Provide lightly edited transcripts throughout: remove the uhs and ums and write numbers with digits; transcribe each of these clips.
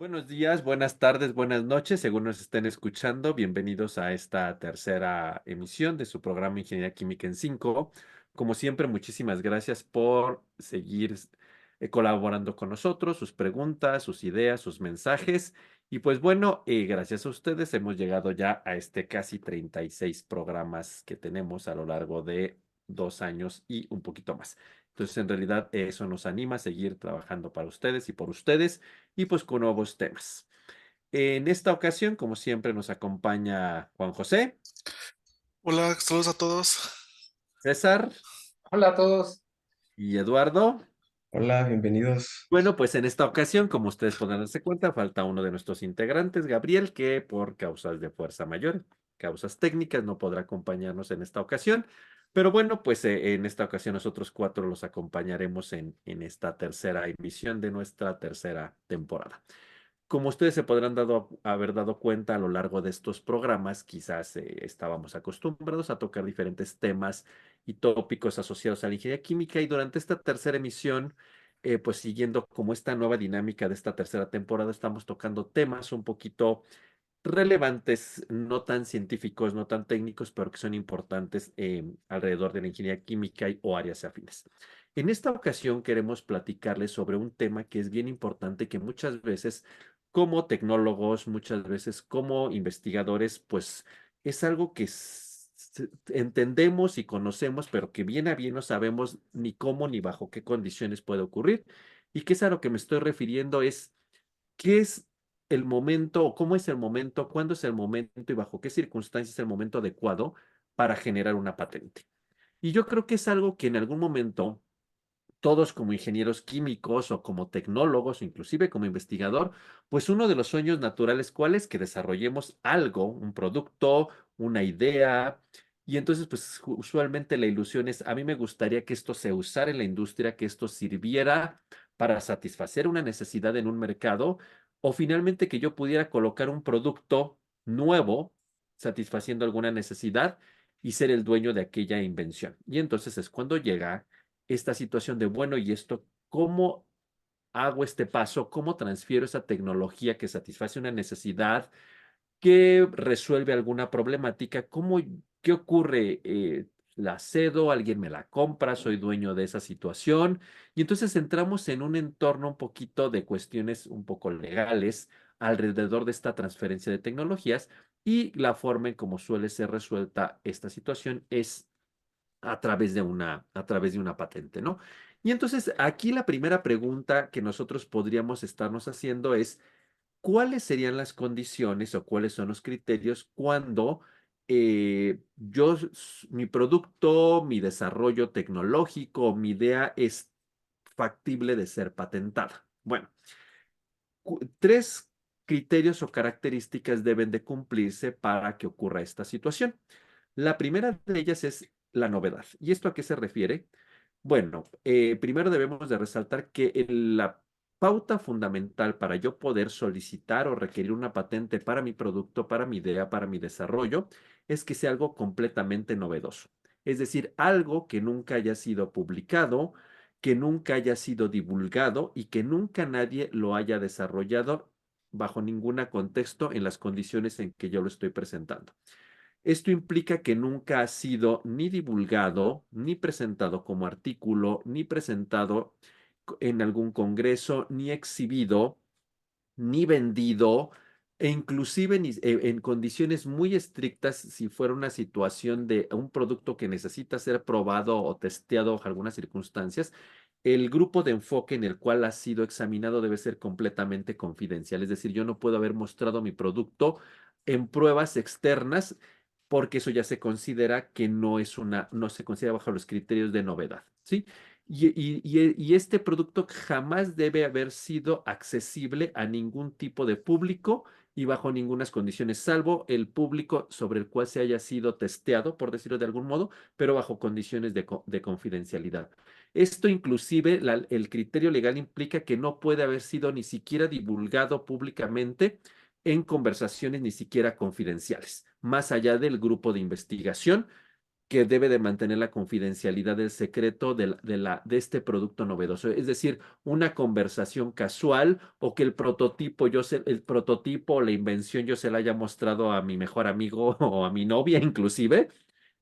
Buenos días, buenas tardes, buenas noches, según nos estén escuchando. Bienvenidos a esta tercera emisión de su programa Ingeniería Química en 5. Como siempre, muchísimas gracias por seguir colaborando con nosotros, sus preguntas, sus ideas, sus mensajes. Y pues bueno, gracias a ustedes hemos llegado ya a este casi 36 programas que tenemos a lo largo de 2 años y un poquito más. Entonces, en realidad, eso nos anima a seguir trabajando para ustedes y por ustedes y pues con nuevos temas. En esta ocasión, como siempre, nos acompaña Juan José, Hola, saludos a todos. César Hola a todos. y Eduardo. Hola, bienvenidos. Bueno, pues en esta ocasión, como ustedes podrán darse cuenta, falta uno de nuestros integrantes, Gabriel, que por causas de fuerza mayor, causas técnicas, no podrá acompañarnos en esta ocasión. Pero bueno, pues en esta ocasión nosotros cuatro los acompañaremos en esta tercera emisión de nuestra tercera temporada. Como ustedes se podrán haber dado cuenta a lo largo de estos programas, quizás estábamos acostumbrados a tocar diferentes temas y tópicos asociados a la ingeniería química y durante esta tercera emisión, pues siguiendo como esta nueva dinámica de esta tercera temporada, estamos tocando temas un poquito relevantes, no tan científicos, no tan técnicos, pero que son importantes alrededor de la ingeniería química o áreas afines. En esta ocasión queremos platicarles sobre un tema que es bien importante, que muchas veces como tecnólogos, muchas veces como investigadores, pues es algo que entendemos y conocemos, pero que bien a bien no sabemos ni cómo ni bajo qué condiciones puede ocurrir. Y que es a lo que me estoy refiriendo es, ¿qué es el momento o cómo es el momento, cuándo es el momento y bajo qué circunstancias es el momento adecuado para generar una patente? Y yo creo que es algo que en algún momento todos como ingenieros químicos o como tecnólogos, o inclusive como investigador, pues uno de los sueños naturales, ¿cuál es? Que desarrollemos algo, un producto, una idea. Y entonces, pues usualmente la ilusión es, a mí me gustaría que esto se usara en la industria, que esto sirviera para satisfacer una necesidad en un mercado, o finalmente que yo pudiera colocar un producto nuevo, satisfaciendo alguna necesidad y ser el dueño de aquella invención. Y entonces es cuando llega esta situación de, bueno, ¿y esto cómo hago este paso? ¿Cómo transfiero esa tecnología que satisface una necesidad, que resuelve alguna problemática? ¿Qué ocurre? ¿La cedo? ¿Alguien me la compra? ¿Soy dueño de esa situación? Y entonces entramos en un entorno un poquito de cuestiones un poco legales alrededor de esta transferencia de tecnologías y la forma en cómo suele ser resuelta esta situación es a través de una patente, ¿no? Y entonces aquí la primera pregunta que nosotros podríamos estarnos haciendo es, ¿cuáles serían las condiciones o cuáles son los criterios cuando mi producto, mi desarrollo tecnológico, mi idea es factible de ser patentada? Bueno, tres criterios o características deben de cumplirse para que ocurra esta situación. La primera de ellas es la novedad. ¿Y esto a qué se refiere? Bueno, primero debemos de resaltar que la pauta fundamental para yo poder solicitar o requerir una patente para mi producto, para mi idea, para mi desarrollo, es que sea algo completamente novedoso. Es decir, algo que nunca haya sido publicado, que nunca haya sido divulgado y que nunca nadie lo haya desarrollado bajo ningún contexto en las condiciones en que yo lo estoy presentando. Esto implica que nunca ha sido ni divulgado, ni presentado como artículo, ni presentado en algún congreso, ni exhibido, ni vendido, e inclusive en condiciones muy estrictas, si fuera una situación de un producto que necesita ser probado o testeado bajo algunas circunstancias, el grupo de enfoque en el cual ha sido examinado debe ser completamente confidencial. Es decir, yo no puedo haber mostrado mi producto en pruebas externas porque eso ya se considera que no se considera bajo los criterios de novedad, ¿sí? Y este producto jamás debe haber sido accesible a ningún tipo de público y bajo ninguna condiciones, salvo el público sobre el cual se haya sido testeado, por decirlo de algún modo, pero bajo condiciones de confidencialidad. Esto inclusive, el criterio legal implica que no puede haber sido ni siquiera divulgado públicamente en conversaciones ni siquiera confidenciales, más allá del grupo de investigación que debe de mantener la confidencialidad del secreto de este producto novedoso. Es decir, una conversación casual o que el prototipo o la invención yo se la haya mostrado a mi mejor amigo o a mi novia inclusive,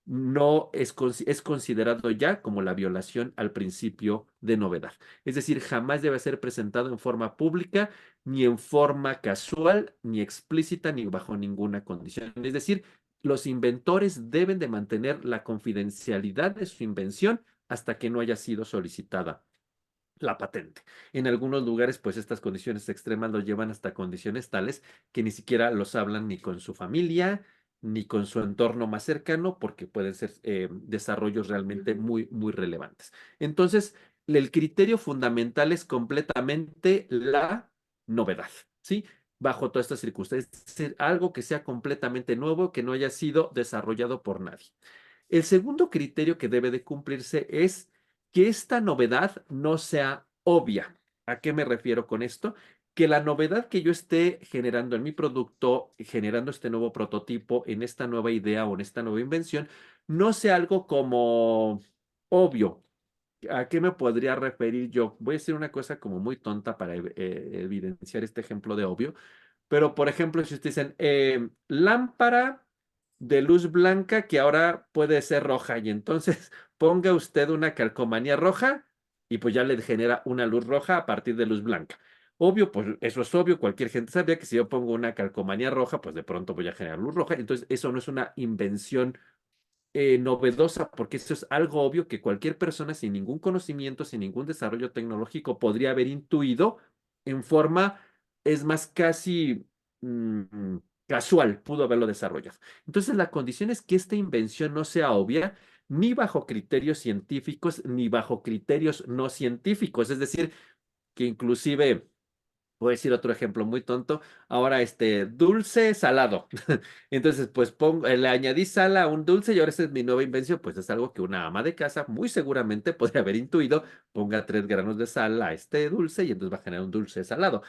no es considerado ya como la violación al principio de novedad. Es decir, jamás debe ser presentado en forma pública, ni en forma casual, ni explícita, ni bajo ninguna condición. Es decir, los inventores deben de mantener la confidencialidad de su invención hasta que no haya sido solicitada la patente. En algunos lugares, pues estas condiciones extremas los llevan hasta condiciones tales que ni siquiera los hablan ni con su familia, ni con su entorno más cercano, porque pueden ser desarrollos realmente muy, muy relevantes. Entonces, el criterio fundamental es completamente la novedad, ¿sí? Bajo todas estas circunstancias, es decir, algo que sea completamente nuevo, que no haya sido desarrollado por nadie. El segundo criterio que debe de cumplirse es que esta novedad no sea obvia. ¿A qué me refiero con esto? Que la novedad que yo esté generando en mi producto, generando este nuevo prototipo, en esta nueva idea o en esta nueva invención, no sea algo como obvio. ¿A qué me podría referir yo? Voy a decir una cosa como muy tonta para evidenciar este ejemplo de obvio, pero por ejemplo, si ustedes dicen lámpara de luz blanca que ahora puede ser roja y entonces ponga usted una calcomanía roja y pues ya le genera una luz roja a partir de luz blanca. Obvio, pues eso es obvio, cualquier gente sabría que si yo pongo una calcomanía roja, pues de pronto voy a generar luz roja. Entonces, eso no es una invención novedosa, porque eso es algo obvio que cualquier persona sin ningún conocimiento, sin ningún desarrollo tecnológico podría haber intuido en forma, es más, casi casual, pudo haberlo desarrollado. Entonces, la condición es que esta invención no sea obvia ni bajo criterios científicos, ni bajo criterios no científicos, es decir, que inclusive... Voy a decir otro ejemplo muy tonto. Ahora, dulce, salado. Entonces, pues le añadí sal a un dulce y ahora esa es mi nueva invención. Pues es algo que una ama de casa muy seguramente podría haber intuido. Ponga 3 granos de sal a este dulce y entonces va a generar un dulce salado.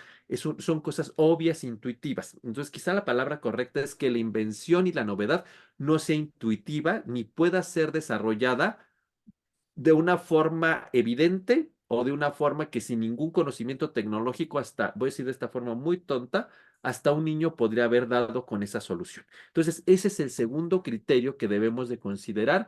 Son cosas obvias, intuitivas. Entonces, quizá la palabra correcta es que la invención y la novedad no sea intuitiva ni pueda ser desarrollada de una forma evidente o de una forma que sin ningún conocimiento tecnológico, hasta, voy a decir de esta forma muy tonta, hasta un niño podría haber dado con esa solución. Entonces, ese es el segundo criterio que debemos de considerar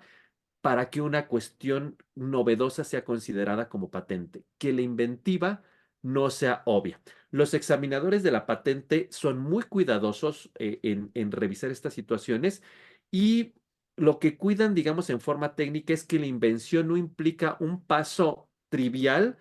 para que una cuestión novedosa sea considerada como patente, que la inventiva no sea obvia. Los examinadores de la patente son muy cuidadosos en revisar estas situaciones y lo que cuidan, digamos, en forma técnica es que la invención no implica un paso trivial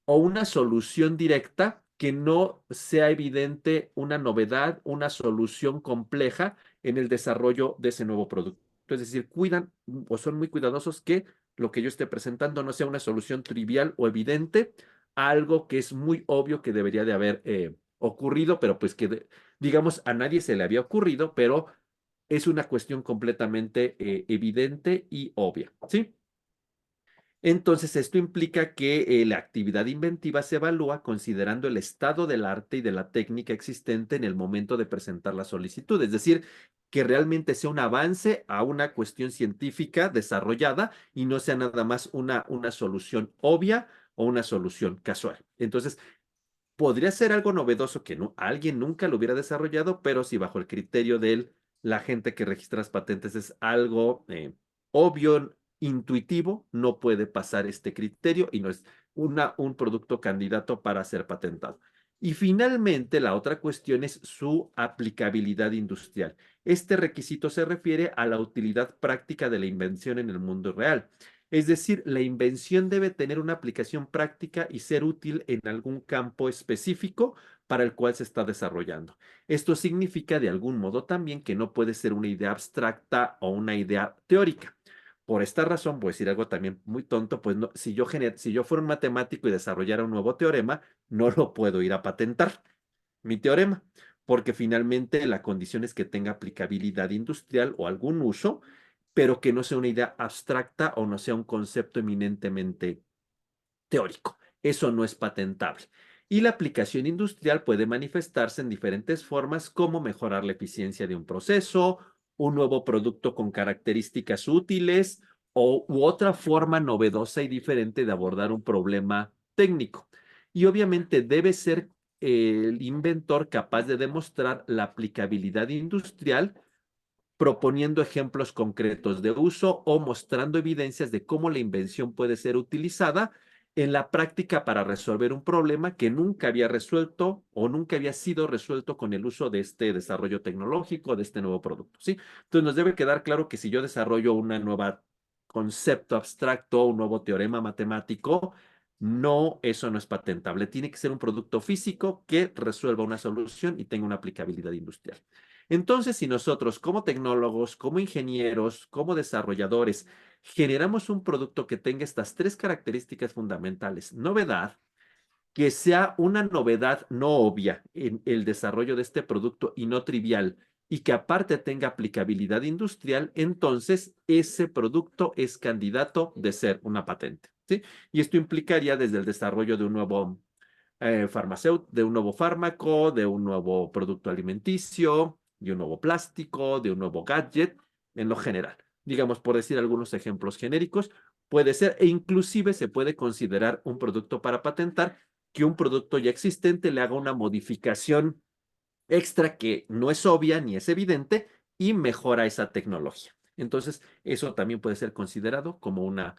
o una solución directa que no sea evidente una novedad, una solución compleja en el desarrollo de ese nuevo producto. Es decir, cuidan o son muy cuidadosos que lo que yo esté presentando no sea una solución trivial o evidente a algo que es muy obvio que debería de haber ocurrido, pero pues que, digamos, a nadie se le había ocurrido, pero es una cuestión completamente evidente y obvia, ¿sí? Entonces, esto implica que la actividad inventiva se evalúa considerando el estado del arte y de la técnica existente en el momento de presentar la solicitud, es decir, que realmente sea un avance a una cuestión científica desarrollada y no sea nada más una solución obvia o una solución casual. Entonces, podría ser algo novedoso que no, alguien nunca lo hubiera desarrollado, pero si bajo el criterio de la gente que registra las patentes es algo obvio, intuitivo, no puede pasar este criterio y no es un producto candidato para ser patentado. Y finalmente, la otra cuestión es su aplicabilidad industrial. Este requisito se refiere a la utilidad práctica de la invención en el mundo real. Es decir, la invención debe tener una aplicación práctica y ser útil en algún campo específico para el cual se está desarrollando. Esto significa de algún modo también que no puede ser una idea abstracta o una idea teórica. Por esta razón, voy a decir algo también muy tonto, pues no, si yo fuera un matemático y desarrollara un nuevo teorema, no lo puedo ir a patentar, mi teorema, porque finalmente la condición es que tenga aplicabilidad industrial o algún uso, pero que no sea una idea abstracta o no sea un concepto eminentemente teórico. Eso no es patentable. Y la aplicación industrial puede manifestarse en diferentes formas, como mejorar la eficiencia de un proceso un nuevo producto con características útiles u otra forma novedosa y diferente de abordar un problema técnico. Y obviamente debe ser el inventor capaz de demostrar la aplicabilidad industrial proponiendo ejemplos concretos de uso o mostrando evidencias de cómo la invención puede ser utilizada en la práctica para resolver un problema que nunca había resuelto o nunca había sido resuelto con el uso de este desarrollo tecnológico, de este nuevo producto, ¿sí? Entonces nos debe quedar claro que si yo desarrollo una nueva concepto abstracto, un nuevo teorema matemático, no, eso no es patentable. Tiene que ser un producto físico que resuelva una solución y tenga una aplicabilidad industrial. Entonces, si nosotros como tecnólogos, como ingenieros, como desarrolladores, generamos un producto que tenga estas tres características fundamentales, novedad, que sea una novedad no obvia en el desarrollo de este producto y no trivial, y que aparte tenga aplicabilidad industrial, entonces ese producto es candidato de ser una patente, ¿sí? Y esto implicaría desde el desarrollo de un nuevo farmacéutico, de un nuevo fármaco, de un nuevo producto alimenticio, de un nuevo plástico, de un nuevo gadget, en lo general. Digamos, por decir algunos ejemplos genéricos, puede ser e inclusive se puede considerar un producto para patentar que un producto ya existente le haga una modificación extra que no es obvia ni es evidente y mejora esa tecnología. Entonces, eso también puede ser considerado como una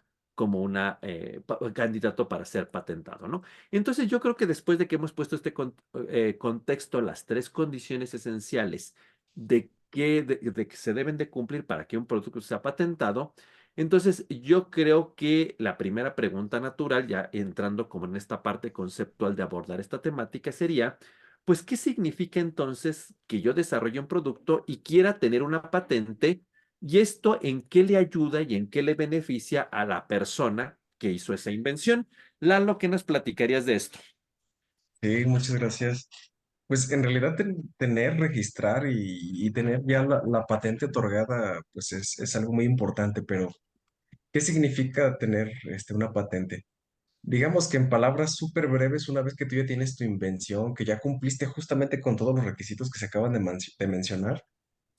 candidato para ser patentado, ¿no? Entonces, yo creo que después de que hemos puesto este contexto, las tres condiciones esenciales de que se deben de cumplir para que un producto sea patentado, entonces yo creo que la primera pregunta natural, ya entrando como en esta parte conceptual de abordar esta temática, sería, pues, ¿qué significa entonces que yo desarrolle un producto y quiera tener una patente? ¿Y esto en qué le ayuda y en qué le beneficia a la persona que hizo esa invención? Lalo, ¿qué nos platicarías de esto? Sí, muchas gracias. Pues en realidad tener, registrar y tener ya la patente otorgada, pues es algo muy importante, pero ¿qué significa tener una patente? Digamos que en palabras súper breves, una vez que tú ya tienes tu invención, que ya cumpliste justamente con todos los requisitos que se acaban de mencionar,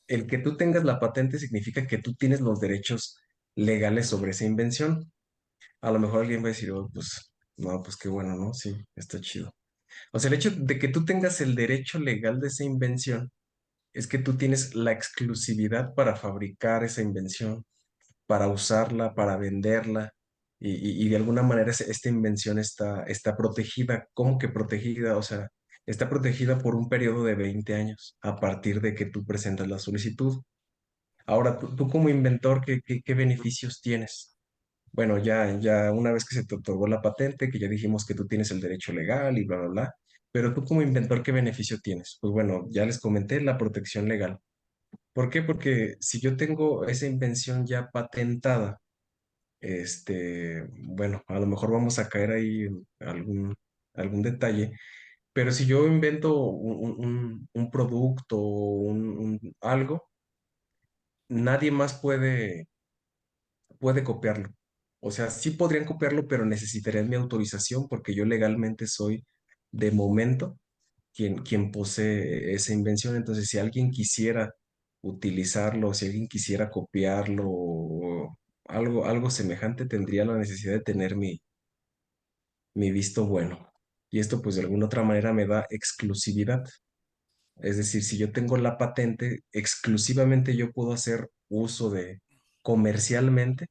el que tú tengas la patente significa que tú tienes los derechos legales sobre esa invención. A lo mejor alguien va a decir, oh, pues, no, pues qué bueno, ¿no? Sí, está chido. O sea, el hecho de que tú tengas el derecho legal de esa invención es que tú tienes la exclusividad para fabricar esa invención, para usarla, para venderla, y de alguna manera esta invención está protegida. ¿Cómo que protegida? O sea, está protegida por un periodo de 20 años a partir de que tú presentas la solicitud. Ahora, tú como inventor, ¿qué beneficios tienes? Bueno, ya una vez que se te otorgó la patente, que ya dijimos que tú tienes el derecho legal y bla, bla, bla, pero tú como inventor, ¿qué beneficio tienes? Pues bueno, ya les comenté la protección legal. ¿Por qué? Porque si yo tengo esa invención ya patentada, bueno, a lo mejor vamos a caer ahí en algún detalle, pero si yo invento un producto o algo, nadie más puede copiarlo. O sea, sí podrían copiarlo, pero necesitarían mi autorización porque yo legalmente soy, de momento, quien posee esa invención. Entonces, si alguien quisiera utilizarlo, si alguien quisiera copiarlo o algo semejante, tendría la necesidad de tener mi visto bueno. Y esto, pues, de alguna otra manera me da exclusividad. Es decir, si yo tengo la patente, exclusivamente yo puedo hacer uso comercialmente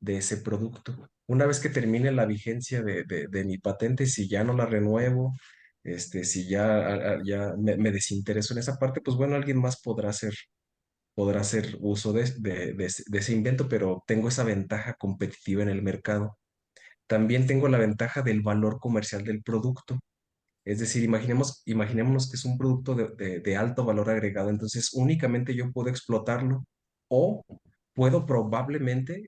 de ese producto. Una vez que termine la vigencia de mi patente, si ya no la renuevo, si ya me desintereso en esa parte, pues bueno, alguien más podrá hacer uso de ese invento, pero tengo esa ventaja competitiva en el mercado. También tengo la ventaja del valor comercial del producto. Es decir, imaginémonos que es un producto de alto valor agregado, entonces únicamente yo puedo explotarlo o puedo probablemente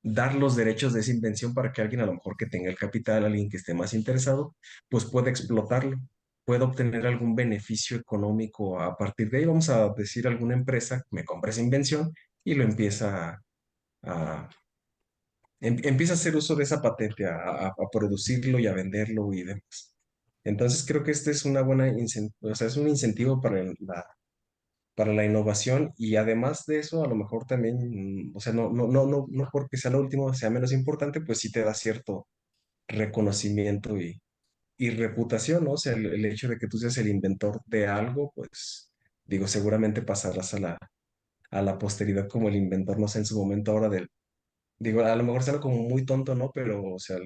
dar los derechos de esa invención para que alguien a lo mejor que tenga el capital, alguien que esté más interesado, pues pueda explotarlo, pueda obtener algún beneficio económico a partir de ahí. Vamos a decir, alguna empresa me compra esa invención y lo a, empieza a hacer uso de esa patente, a producirlo y a venderlo y demás. Entonces creo que este es una buena o sea, es un incentivo para la innovación y además de eso, a lo mejor también, o sea, no porque sea lo último sea menos importante, pues sí te da cierto reconocimiento y reputación, ¿no? O sea, el hecho de que tú seas el inventor de algo, pues digo, seguramente pasarás a la posteridad como el inventor, no sé, en su momento ahora del, digo, a lo mejor será como muy tonto, ¿no? Pero, o sea,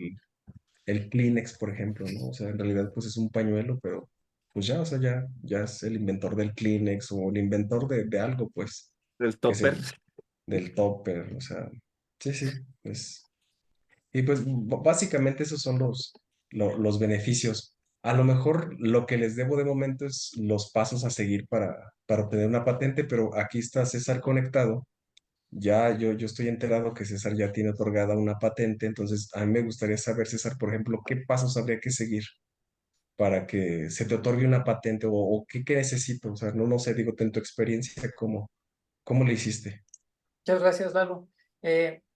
el Kleenex, por ejemplo, ¿no? O sea, en realidad pues es un pañuelo, pero pues ya, o sea, ya es el inventor del Kleenex o el inventor de algo, pues, El qué sé topper. yo, del topper, o sea, sí, sí, pues. Y pues básicamente esos son los beneficios. A lo mejor lo que les debo de momento es los pasos a seguir para obtener una patente, pero aquí está César conectado. Ya yo estoy enterado que César ya tiene otorgada una patente, entonces a mí me gustaría saber, César, por ejemplo, qué pasos habría que seguir para que se te otorgue una patente o qué necesito. O sea, no sé, digo, en tu experiencia, ¿cómo le hiciste? Muchas gracias, Lalo.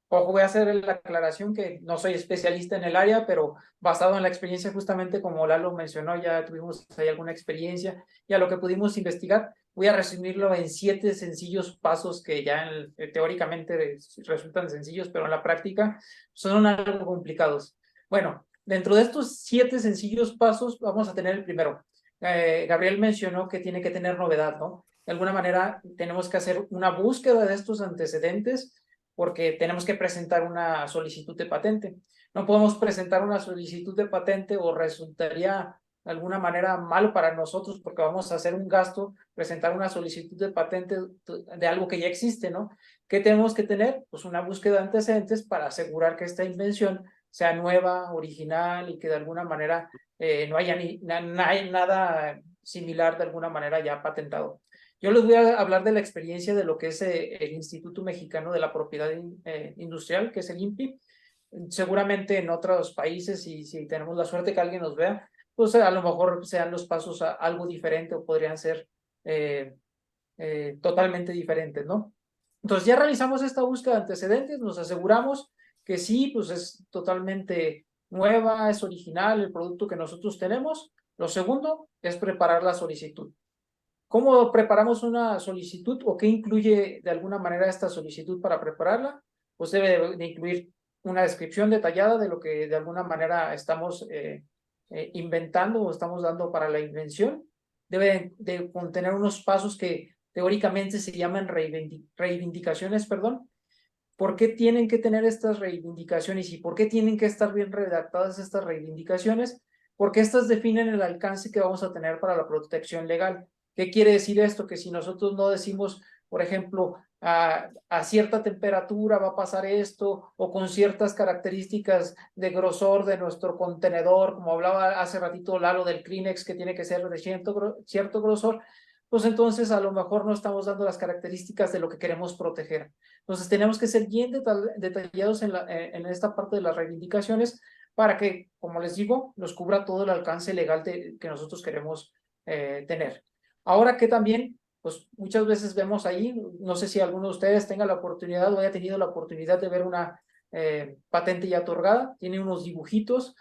Ojo, voy a hacer la aclaración que no soy especialista en el área, pero basado en la experiencia, justamente como Lalo mencionó, ya tuvimos ahí alguna experiencia y a lo que pudimos investigar, voy a resumirlo en 7 sencillos pasos que ya teóricamente resultan sencillos, pero en la práctica son algo complicados. Bueno, dentro de estos 7 sencillos pasos, vamos a tener el primero. Gabriel mencionó que tiene que tener novedad, ¿no? De alguna manera tenemos que hacer una búsqueda de estos antecedentes porque tenemos que presentar una solicitud de patente. No podemos presentar una solicitud de patente o resultaría de alguna manera malo para nosotros porque vamos a hacer un gasto, presentar una solicitud de patente de algo que ya existe, ¿no? ¿Qué tenemos que tener? Pues una búsqueda de antecedentes para asegurar que esta invención sea nueva, original y que de alguna manera no haya nada similar de alguna manera ya patentado. Yo les voy a hablar de la experiencia de lo que es el Instituto Mexicano de la Propiedad Industrial, que es el INPI. Seguramente en otros países, y si tenemos la suerte que alguien nos vea, pues a lo mejor sean los pasos algo diferente o podrían ser totalmente diferentes, ¿no? Entonces ya realizamos esta búsqueda de antecedentes, nos aseguramos que sí, pues es totalmente nueva, es original el producto que nosotros tenemos. Lo segundo es preparar la solicitud. ¿Cómo preparamos una solicitud o qué incluye de alguna manera esta solicitud para prepararla? Pues debe de incluir una descripción detallada de lo que de alguna manera estamos inventando o estamos dando para la invención. Debe de contener unos pasos que teóricamente se llaman reivindicaciones, perdón. ¿Por qué tienen que tener estas reivindicaciones y por qué tienen que estar bien redactadas estas reivindicaciones? Porque estas definen el alcance que vamos a tener para la protección legal. ¿Qué quiere decir esto? Que si nosotros no decimos, por ejemplo, a cierta temperatura va a pasar esto, o con ciertas características de grosor de nuestro contenedor, como hablaba hace ratito Lalo del Kleenex, que tiene que ser de cierto grosor, pues entonces a lo mejor no estamos dando las características de lo que queremos proteger. Entonces tenemos que ser bien detallados en esta parte de las reivindicaciones para que, como les digo, nos cubra todo el alcance legal que nosotros queremos tener. Ahora que también, pues muchas veces vemos ahí, no sé si alguno de ustedes tenga la oportunidad o haya tenido la oportunidad de ver una patente ya otorgada, tiene unos dibujitos,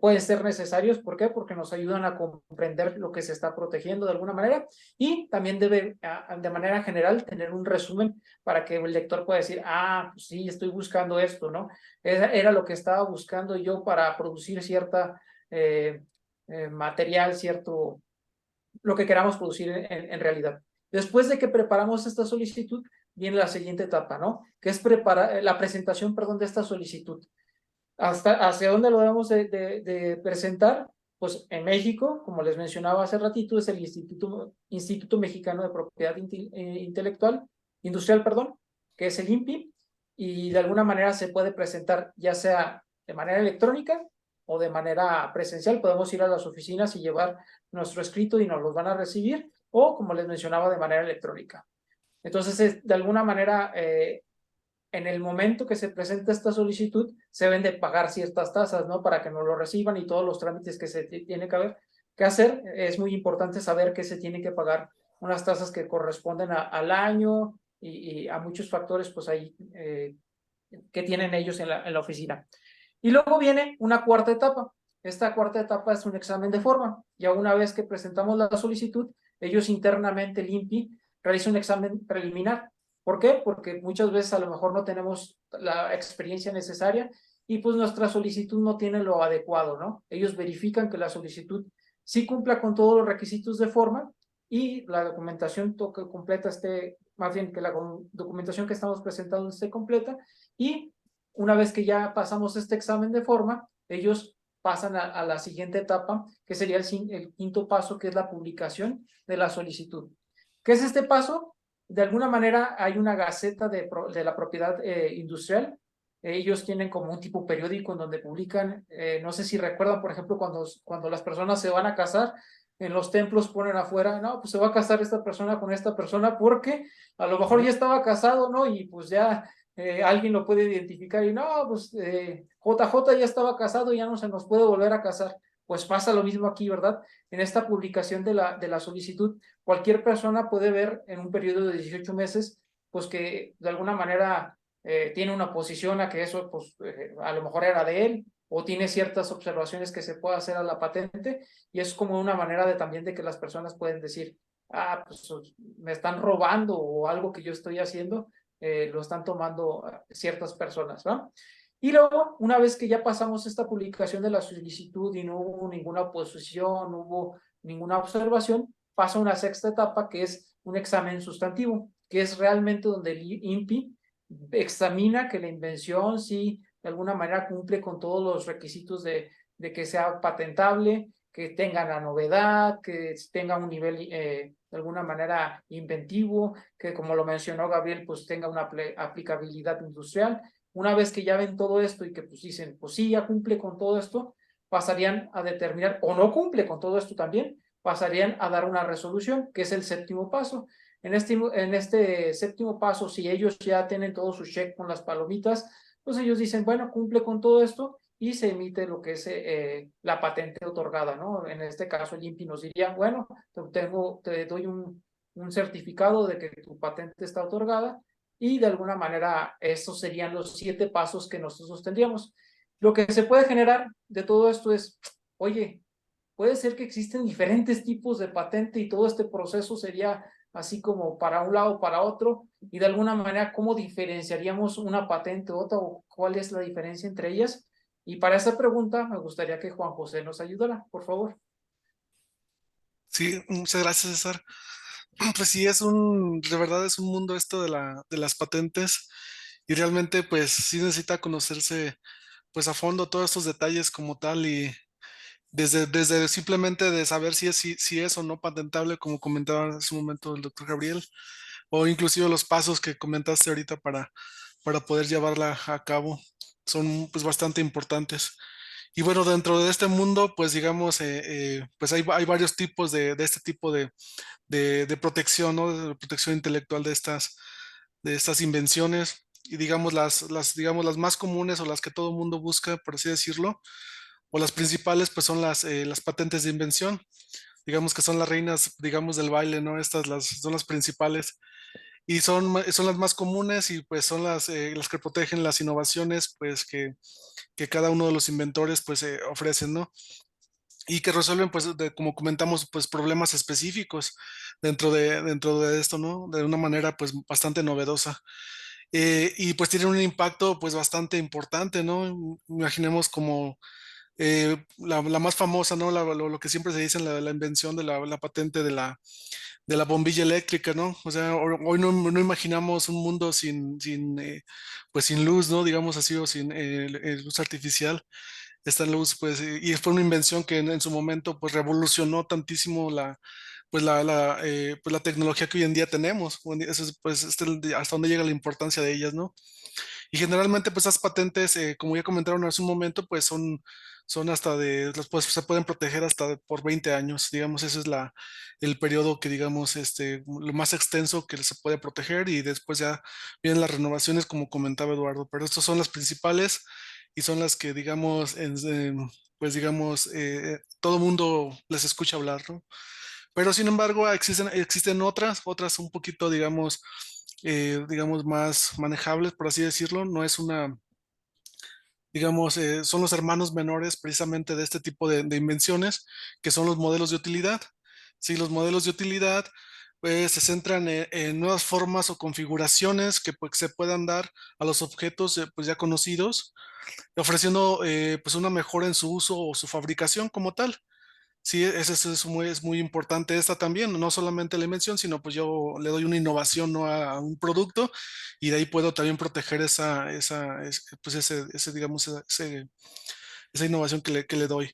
pueden ser necesarios, ¿por qué? Porque nos ayudan a comprender lo que se está protegiendo de alguna manera y también debe, de manera general, tener un resumen para que el lector pueda decir, pues sí, estoy buscando esto, ¿no? Era lo que estaba buscando yo para producir cierta material, lo que queramos producir en realidad. Después de que preparamos esta solicitud, viene la siguiente etapa, ¿no? Que es la presentación, perdón, de esta solicitud. ¿Hacia dónde lo debemos de presentar? Pues en México, como les mencionaba hace ratito, es el Instituto Mexicano de Propiedad Intelectual, Industrial, perdón, que es el INPI, y de alguna manera se puede presentar ya sea de manera electrónica o de manera presencial. Podemos ir a las oficinas y llevar nuestro escrito y nos los van a recibir, o como les mencionaba, de manera electrónica. Entonces, de alguna manera, en el momento que se presenta esta solicitud, se deben de pagar ciertas tasas, ¿no? Para que nos lo reciban y todos los trámites que se tiene que hacer. Es muy importante saber que se tiene que pagar unas tasas que corresponden al año y a muchos factores, pues ahí, que tienen ellos en la oficina. Y luego viene una cuarta etapa. Esta cuarta etapa es un examen de forma. Ya una vez que presentamos la solicitud, ellos internamente, el INPI, realiza un examen preliminar. ¿Por qué? Porque muchas veces a lo mejor no tenemos la experiencia necesaria y pues nuestra solicitud no tiene lo adecuado, ¿no? Ellos verifican que la solicitud sí cumpla con todos los requisitos de forma y la documentación completa esté, más bien que la documentación que estamos presentando esté completa, y una vez que ya pasamos este examen de forma, ellos pasan a la siguiente etapa, que sería el quinto paso, que es la publicación de la solicitud. ¿Qué es este paso? De alguna manera hay una gaceta de la propiedad industrial. Ellos tienen como un tipo periódico en donde publican, no sé si recuerdan, por ejemplo, cuando las personas se van a casar, en los templos ponen afuera, no, pues se va a casar esta persona con esta persona porque a lo mejor ya estaba casado, ¿no? Y pues ya alguien lo puede identificar y no, pues JJ ya estaba casado y ya no se nos puede volver a casar. Pues pasa lo mismo aquí, ¿verdad? En esta publicación de la solicitud, cualquier persona puede ver en un periodo de 18 meses, pues que de alguna manera tiene una posición a que eso, pues a lo mejor era de él, o tiene ciertas observaciones que se puede hacer a la patente, y es como una manera de también de que las personas pueden decir, ah, pues me están robando o algo que yo estoy haciendo, lo están tomando ciertas personas, ¿no? Y luego, una vez que ya pasamos esta publicación de la solicitud y no hubo ninguna oposición, no hubo ninguna observación, pasa una sexta etapa que es un examen sustantivo, que es realmente donde el INPI examina que la invención sí de alguna manera cumple con todos los requisitos de que sea patentable, que tenga la novedad, que tenga un nivel de alguna manera inventivo, que como lo mencionó Gabriel, pues tenga una aplicabilidad industrial. Una vez que ya ven todo esto y que pues dicen, pues sí, ya cumple con todo esto, pasarían a determinar, o no cumple con todo esto también, pasarían a dar una resolución, que es el séptimo paso. En este séptimo paso, si ellos ya tienen todo su check con las palomitas, pues ellos dicen, bueno, cumple con todo esto y se emite lo que es la patente otorgada, ¿no? En este caso el INPI nos diría, bueno, te doy un certificado de que tu patente está otorgada, y de alguna manera estos serían los 7 pasos que nosotros tendríamos. Lo que se puede generar de todo esto es, oye, puede ser que existen diferentes tipos de patente y todo este proceso sería así como para un lado, para otro, y de alguna manera, ¿cómo diferenciaríamos una patente u otra o cuál es la diferencia entre ellas? Y para esa pregunta me gustaría que Juan José nos ayudara, por favor. Sí, muchas gracias, César. Pues sí, de verdad es un mundo esto de las patentes, y realmente pues sí necesita conocerse pues a fondo todos estos detalles como tal, y desde simplemente de saber si es o no patentable, como comentaba en su momento el doctor Gabriel, o inclusive los pasos que comentaste ahorita para poder llevarla a cabo son pues bastante importantes. Y bueno, dentro de este mundo, pues digamos, pues hay varios tipos de este tipo de protección, ¿no? De protección intelectual de estas invenciones. Y digamos, digamos, las más comunes o las que todo el mundo busca, por así decirlo, o las principales, pues son las patentes de invención. Digamos que son las reinas, digamos, del baile, ¿no? Son las principales y son las más comunes, y pues son las que protegen las innovaciones, pues que cada uno de los inventores pues ofrecen, ¿no? Y que resuelven, pues, como comentamos, pues problemas específicos dentro de esto, ¿no? De una manera pues bastante novedosa. Y pues tienen un impacto pues bastante importante, ¿no? Imaginemos como la más famosa, ¿no? Lo que siempre se dice, la invención de la patente de la bombilla eléctrica, ¿no? O sea, hoy no imaginamos un mundo pues sin luz, ¿no? Digamos así, o sin luz artificial. Esta luz, pues, y fue una invención que en su momento, pues, revolucionó tantísimo pues, la tecnología que hoy en día tenemos. Bueno, eso es, pues, hasta dónde llega la importancia de ellas, ¿no? Y generalmente, pues, esas patentes, como ya comentaron hace un momento, pues, son pues, se pueden proteger hasta por 20 años. Digamos, ese es el periodo que, digamos, lo más extenso que se puede proteger, y después ya vienen las renovaciones, como comentaba Eduardo. Pero estas son las principales y son las que, digamos, pues, digamos, todo mundo les escucha hablar, ¿no? Pero sin embargo, existen otras un poquito, digamos, más manejables, por así decirlo. No es digamos, son los hermanos menores precisamente de este tipo de invenciones, que son los modelos de utilidad. Sí, los modelos de utilidad, pues se centran en nuevas formas o configuraciones que pues, se puedan dar a los objetos pues ya conocidos, ofreciendo pues una mejora en su uso o su fabricación como tal. Sí, eso es muy importante esta también, no solamente la invención, sino pues yo le doy una innovación, ¿no? a un producto y de ahí puedo también proteger pues digamos, esa innovación que le doy.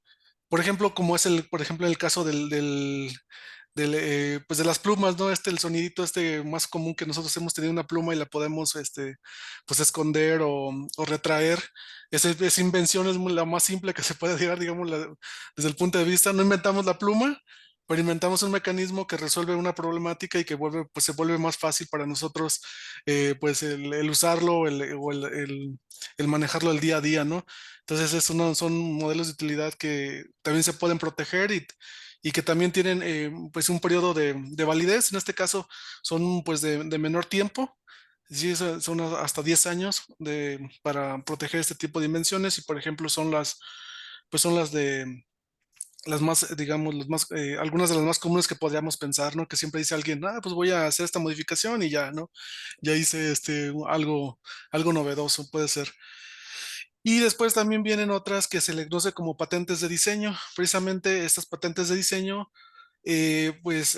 Por ejemplo, como es por ejemplo, en el caso pues de las plumas, ¿no? El sonidito más común que nosotros hemos tenido una pluma y la podemos, pues esconder o retraer. Esa invención es la más simple que se puede llegar, digamos, desde el punto de vista. No inventamos la pluma, pero inventamos un mecanismo que resuelve una problemática y que pues se vuelve más fácil para nosotros, pues el usarlo el manejarlo el día a día, ¿no? Entonces, son modelos de utilidad que también se pueden proteger y que también tienen pues un periodo de validez. En este caso son pues de menor tiempo. Sí, son hasta 10 años para proteger este tipo de invenciones y por ejemplo pues son las más, digamos, algunas de las más comunes que podríamos pensar, ¿no? Que siempre dice alguien, pues voy a hacer esta modificación y ya, ¿no? Ya hice algo novedoso, puede ser. Y después también vienen otras que se le conoce como patentes de diseño. Precisamente estas patentes de diseño, pues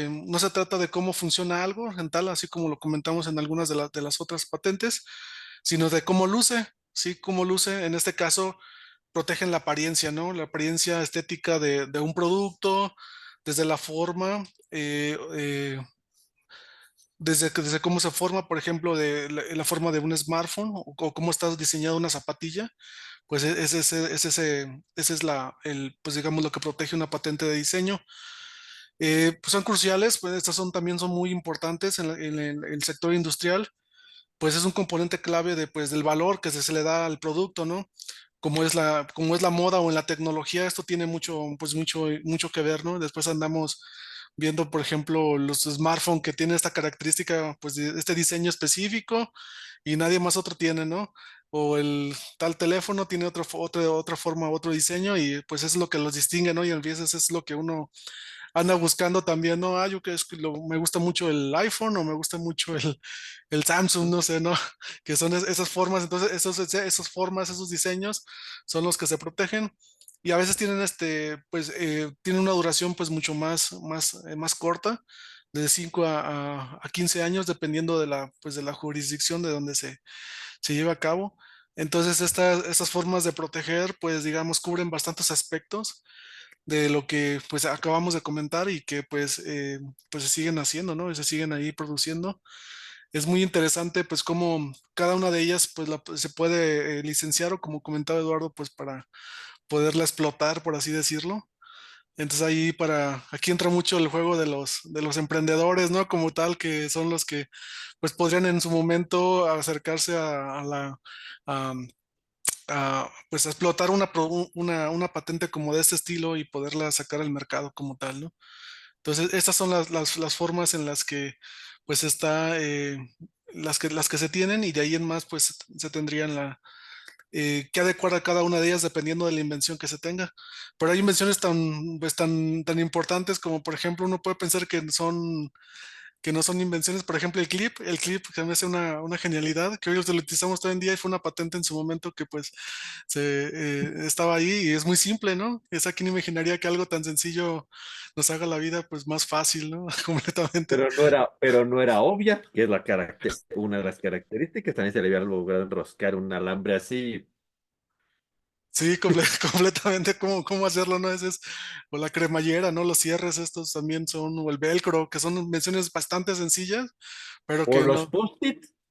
no se trata de cómo funciona algo en tal, así como lo comentamos en algunas de las otras patentes, sino de cómo luce, ¿sí? Cómo luce, en este caso, protegen la apariencia, ¿no? La apariencia estética de un producto, desde la forma, desde cómo se forma, por ejemplo, de la forma de un smartphone o cómo está diseñada una zapatilla, pues ese es pues digamos lo que protege una patente de diseño. Pues son cruciales, pues estas también son muy importantes en el sector industrial, pues es un componente clave pues, del valor que se le da al producto, ¿no? Como es la moda o en la tecnología, esto tiene mucho que ver, ¿no? Después andamos viendo, por ejemplo, los smartphones que tienen esta característica, pues de este diseño específico y nadie más otro tiene, ¿no? O el tal teléfono tiene otra forma, otro diseño y pues es lo que los distingue, ¿no? Y a veces es lo que uno anda buscando también, ¿no? Yo que me gusta mucho el iPhone o me gusta mucho el Samsung, no sé, ¿no? Que son esas formas, entonces esas formas, esos diseños son los que se protegen y a veces tienen pues tienen una duración pues mucho más corta, de 5 a 15 años, dependiendo pues de la jurisdicción de donde se lleva a cabo. Entonces estas formas de proteger pues digamos cubren bastantes aspectos de lo que pues acabamos de comentar y que pues se siguen haciendo, ¿no? Y se siguen ahí produciendo. Es muy interesante pues cómo cada una de ellas pues se puede licenciar o como comentaba Eduardo pues para poderla explotar, por así decirlo. Entonces aquí entra mucho el juego de los emprendedores, ¿no? Como tal, que son los que pues podrían en su momento acercarse a, pues a explotar una patente como de este estilo y poderla sacar al mercado como tal, ¿no? Entonces, estas son las formas en las que pues está, las que se tienen y de ahí en más pues se tendrían que adecuar a cada una de ellas dependiendo de la invención que se tenga. Pero hay invenciones tan importantes como por ejemplo uno puede pensar que no son invenciones, por ejemplo el clip que me hace una genialidad, que hoy lo utilizamos todo en día y fue una patente en su momento que pues estaba ahí y es muy simple, ¿no? Es aquí no imaginaría que algo tan sencillo nos haga la vida pues más fácil, ¿no? Completamente. Pero no era obvia, que es una de las características. También se le había logrado enroscar un alambre así. Sí, completamente cómo hacerlo, ¿no? O la cremallera, ¿no? Los cierres estos también o el velcro, que son invenciones bastante sencillas, pero O que no,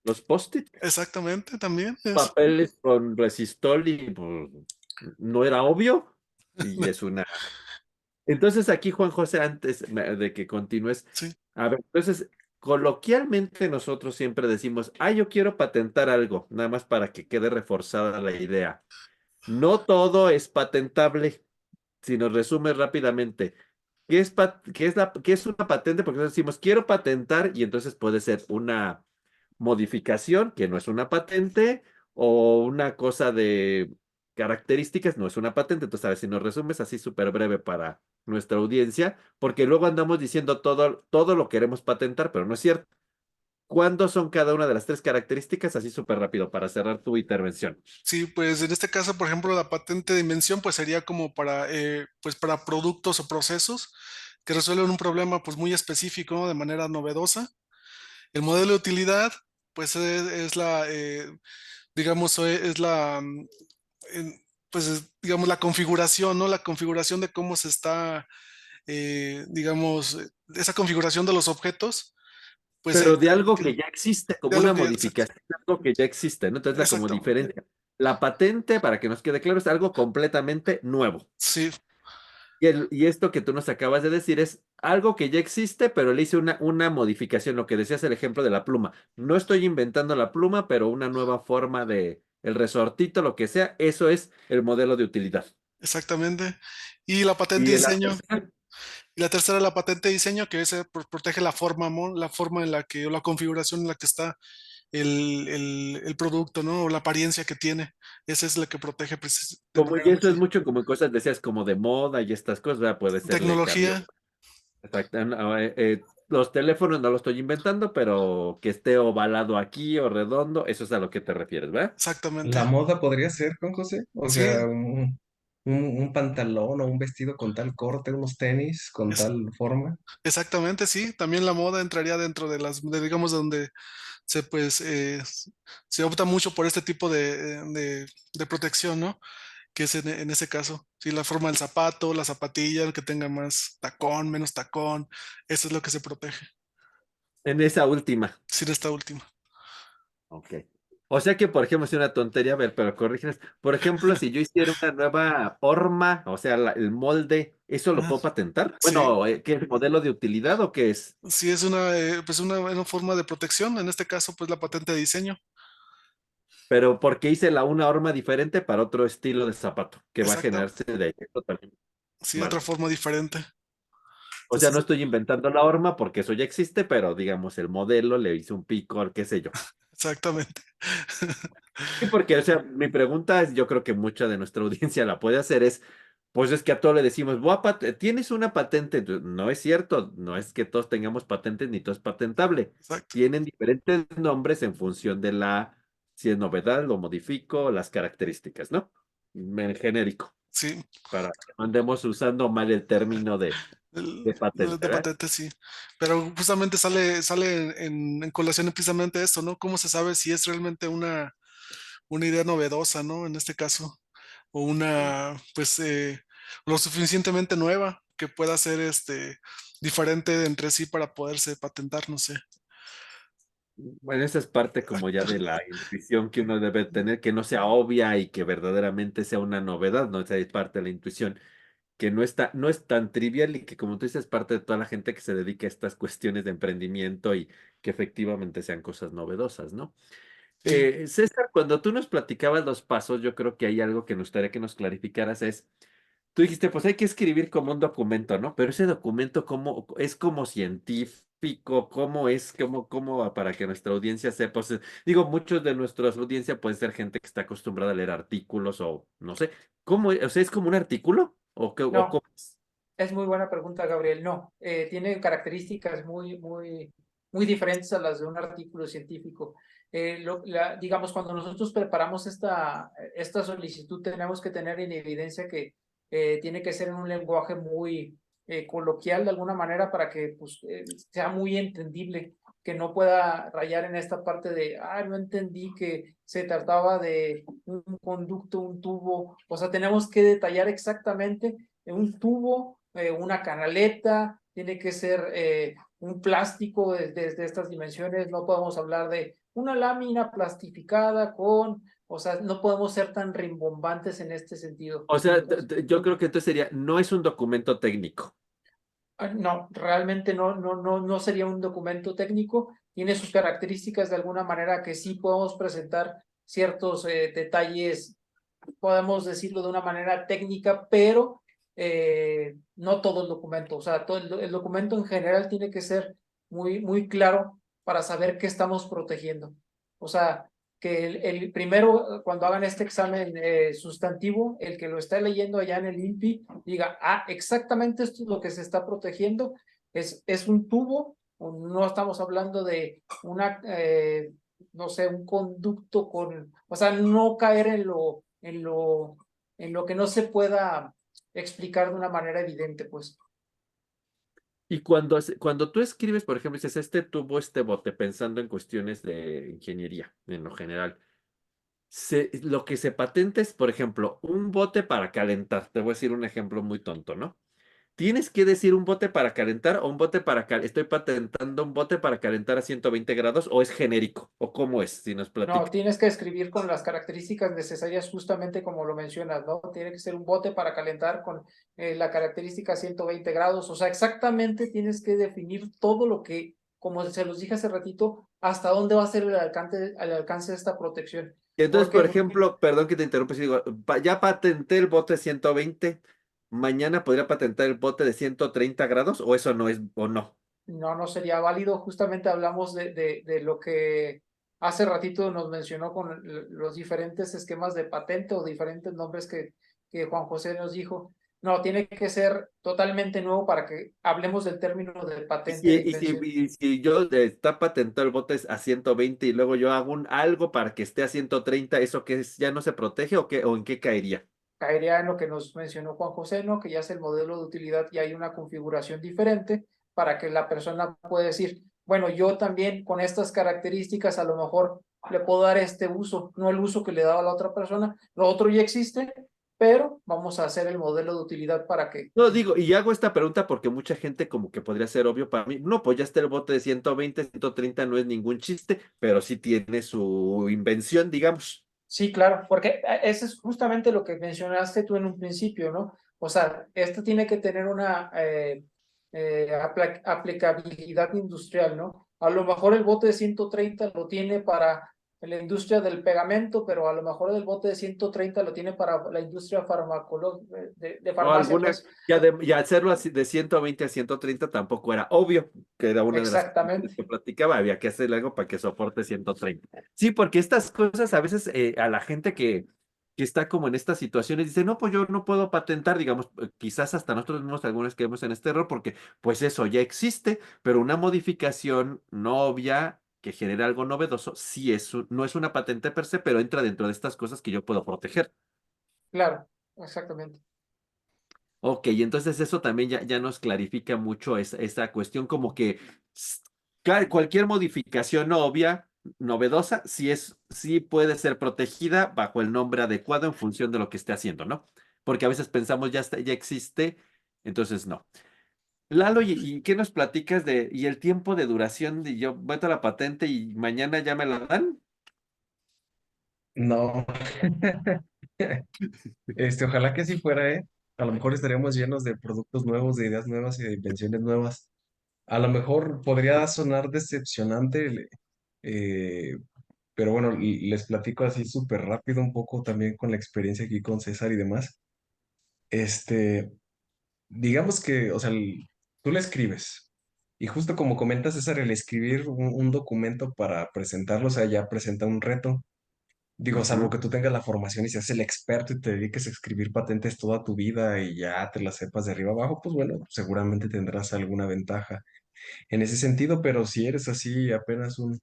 los post-it, exactamente, también papeles con resistol y pues, no era obvio. Y es una. Entonces aquí, Juan José, antes de que continúes, sí, a ver, entonces, coloquialmente nosotros siempre decimos, yo quiero patentar algo, nada más para que quede reforzada la idea. No todo es patentable. Si nos resume rápidamente, qué es una patente? Porque nosotros decimos, quiero patentar, y entonces puede ser una modificación, que no es una patente, o una cosa de características, no es una patente. Entonces, a ver si nos resumes así súper breve para nuestra audiencia, porque luego andamos diciendo todo lo queremos patentar, pero no es cierto. ¿Cuándo son cada una de las tres características? Así súper rápido para cerrar tu intervención. Sí, pues en este caso, por ejemplo, la patente de invención pues sería como pues para productos o procesos que resuelven un problema pues muy específico, ¿no? De manera novedosa. El modelo de utilidad pues es digamos, es pues digamos la configuración, ¿no? La configuración de cómo se está, digamos, esa configuración de los objetos, pues Pero de algo que ya existe, de como algo una que exacto, modificación de algo que ya existe, ¿no? Entonces la como exacto, diferencia. La patente, para que nos quede claro, es algo completamente nuevo. sí, Y esto que tú nos acabas de decir es algo que ya existe, pero le hice una modificación, lo que decías el ejemplo de la pluma. No estoy inventando la pluma, pero una nueva forma de el resortito, lo que sea, eso es el modelo de utilidad. exactamente. Y la patente de Y la diseño. tercera, Y la tercera, la patente de diseño, que ese protege la forma, ¿no? La forma en la que, o la configuración en la que está el producto, ¿no? O la apariencia que tiene. Esa es la que protege de como manera y muy eso es clara. mucho como cosas decías como de moda y estas cosas, ¿verdad? Puede ser le cambió. Tecnología, Exacto. Los teléfonos no los estoy inventando, pero que esté ovalado aquí o redondo, eso es a lo que te refieres, ¿verdad? exactamente. La moda podría ser, Juan José. O Sí, sea, un pantalón o un vestido con tal corte, unos tenis con es, tal forma. exactamente, sí. También la moda entraría dentro digamos, donde pues, se opta mucho por este tipo de protección, ¿no? Que es en ese caso. Sí, la forma del zapato, la zapatilla, que tenga más tacón, menos tacón, eso es lo que se protege. En esa última. Sin esta última. Ok. O sea que, por ejemplo, es una tontería, a ver, pero corrígenos. Por ejemplo, si yo hiciera una nueva horma, o sea, el molde, ¿eso lo Ah, puedo patentar? sí, Bueno, ¿qué es modelo de utilidad o qué es? sí es pues una forma de protección, en este caso, pues la patente de diseño. Pero porque hice una horma diferente para otro estilo de zapato, que va a Exacto, generarse de ahí. Eso también. sí, otra Vale. forma diferente. O sea, no Entonces, estoy inventando la horma porque eso ya existe, pero digamos, el modelo le hice un picor, qué sé yo. exactamente. Sí, porque, o sea, mi pregunta es, yo creo que mucha de nuestra audiencia la puede hacer, es, pues es que a todos le decimos, tienes una patente. No es cierto, no es que todos tengamos patentes ni todo es patentable. Exacto, Tienen diferentes nombres en función de si es novedad, lo modifico, las características, ¿no? En genérico, sí. para que no andemos usando mal el término de patente, De ¿verdad? patente, sí. Pero justamente sale en colación precisamente esto, ¿no? ¿Cómo se sabe si es realmente una idea novedosa, ¿no? En este caso, o una, pues, lo suficientemente nueva que pueda ser diferente entre sí para poderse patentar, no sé. Bueno, esa es parte como ya de la intuición que uno debe tener, que no sea obvia y que verdaderamente sea una novedad, ¿no? Esa es parte de la intuición, que no es tan trivial y que como tú dices, es parte de toda la gente que se dedica a estas cuestiones de emprendimiento y que efectivamente sean cosas novedosas, ¿no? Sí, César, cuando tú nos platicabas los pasos, yo creo que hay algo que nos gustaría que nos clarificaras, es, tú dijiste, pues hay que escribir como un documento, ¿no? Pero ese documento, ¿cómo es como científico? ¿Cómo es? ¿Cómo para que nuestra audiencia sepa? O sea, digo, muchos de nuestra audiencia puede ser gente que está acostumbrada a leer artículos o no sé. ¿Cómo? O sea, ¿es como un artículo? ¿O No, cómo es? es muy buena pregunta, Gabriel. No, tiene características muy diferentes a las de un artículo científico. Digamos, cuando nosotros preparamos esta solicitud, tenemos que tener en evidencia que tiene que ser en un lenguaje muy coloquial de alguna manera para que pues, sea muy entendible, que no pueda rayar en esta parte de, no entendí que se trataba de un conducto, un tubo. O sea, tenemos que detallar exactamente un tubo, una canaleta, tiene que ser un plástico desde estas dimensiones, no podemos hablar de una lámina plastificada o sea, no podemos ser tan rimbombantes en este sentido. O sea, Entonces, yo creo que entonces sería, no es un documento técnico. no, realmente no sería un documento técnico, tiene sus características de alguna manera que sí podemos presentar ciertos detalles, podemos decirlo de una manera técnica, pero no todo el documento. O sea, todo el documento en general tiene que ser muy claro para saber qué estamos protegiendo. O sea, que el primero, cuando hagan este examen sustantivo, el que lo está leyendo allá en el INPI, diga, ah, exactamente esto es lo que se está protegiendo, es un tubo, no estamos hablando de una, no sé, un conducto con, o sea, no caer en lo que no se pueda explicar de una manera evidente, pues. Y cuando tú escribes, por ejemplo, dices, este tubo, este bote, pensando en cuestiones de ingeniería en lo general, lo que se patenta es, por ejemplo, un bote para calentar. Te voy a decir un ejemplo muy tonto, ¿no? ¿Tienes que decir un bote para calentar o un bote para estoy patentando un bote para calentar a 120 grados o es genérico? ¿O cómo es? Si nos No, platica. tienes que escribir con las características necesarias justamente como lo mencionas, ¿no? Tiene que ser un bote para calentar con la característica 120 grados, o sea, exactamente tienes que definir todo lo que, como se los dije hace ratito, hasta dónde va a ser el alcance de esta protección. Y entonces, ¿Por por qué? ejemplo, perdón que te interrumpa, si digo, ya patenté el bote 120, mañana podría patentar el bote de 130 grados o eso no es, o no. No sería válido. Justamente hablamos de lo que hace ratito nos mencionó con los diferentes esquemas de patente o diferentes nombres que Juan José nos dijo. No, tiene que ser totalmente nuevo para que hablemos del término de Y patente si, de y si, invención. y si yo está patentado el bote a 120 y luego yo hago algo para que esté a 130, ¿eso qué es? ¿Ya no se protege o qué, o en qué caería? Caería en lo que nos mencionó Juan José, ¿no? Que ya es el modelo de utilidad y hay una configuración diferente para que la persona pueda decir, bueno, yo también con estas características a lo mejor le puedo dar este uso, no el uso que le daba a la otra persona, lo otro ya existe, pero vamos a hacer el modelo de utilidad para que... No digo, y hago esta pregunta porque mucha gente como que podría ser obvio para mí. No, pues ya está el bote de 120, 130 no es ningún chiste, pero sí tiene su invención, digamos. Sí, claro, porque eso es justamente lo que mencionaste tú en un principio, ¿no? O sea, esto tiene que tener una aplicabilidad industrial, ¿no? A lo mejor el bote de 130 lo tiene para la industria del pegamento, pero a lo mejor el bote de 130 lo tiene para la industria farmacológica, de O farmacia, alguna, pues. y hacerlo así de 120 a 130 tampoco era obvio, que era una de las cosas que Exactamente. platicaba, había que hacer algo para que soporte 130. Sí, porque estas cosas a veces a la gente que está como en estas situaciones dice, no, pues yo no puedo patentar, digamos, quizás hasta nosotros mismos algunos quedemos en este error porque pues eso ya existe, pero una modificación no obvia que genera algo novedoso, sí no es una patente per se, pero entra dentro de estas cosas que yo puedo proteger. Claro, exactamente. Ok, y entonces eso también ya nos clarifica mucho esa cuestión, como que s- cualquier modificación obvia, novedosa, sí puede ser protegida bajo el nombre adecuado en función de lo que esté haciendo, ¿no? Porque a veces pensamos ya existe, entonces no. Lalo, ¿y qué nos platicas y el tiempo de duración de yo meto la patente y mañana ya me la dan? No, ojalá que así fuera, ¿eh? A lo mejor estaríamos llenos de productos nuevos, de ideas nuevas y de invenciones nuevas. A lo mejor podría sonar decepcionante, eh, pero bueno, les platico así súper rápido un poco también con la experiencia aquí con César y demás. Este, digamos que, o sea, tú le escribes y justo como comenta César, el escribir un documento para presentarlo, o sea, ya presenta un reto. Digo, salvo Ujú. que tú tengas la formación y seas el experto y te dediques a escribir patentes toda tu vida y ya te la sepas de arriba abajo, pues bueno, seguramente tendrás alguna ventaja en ese sentido, pero si eres así apenas un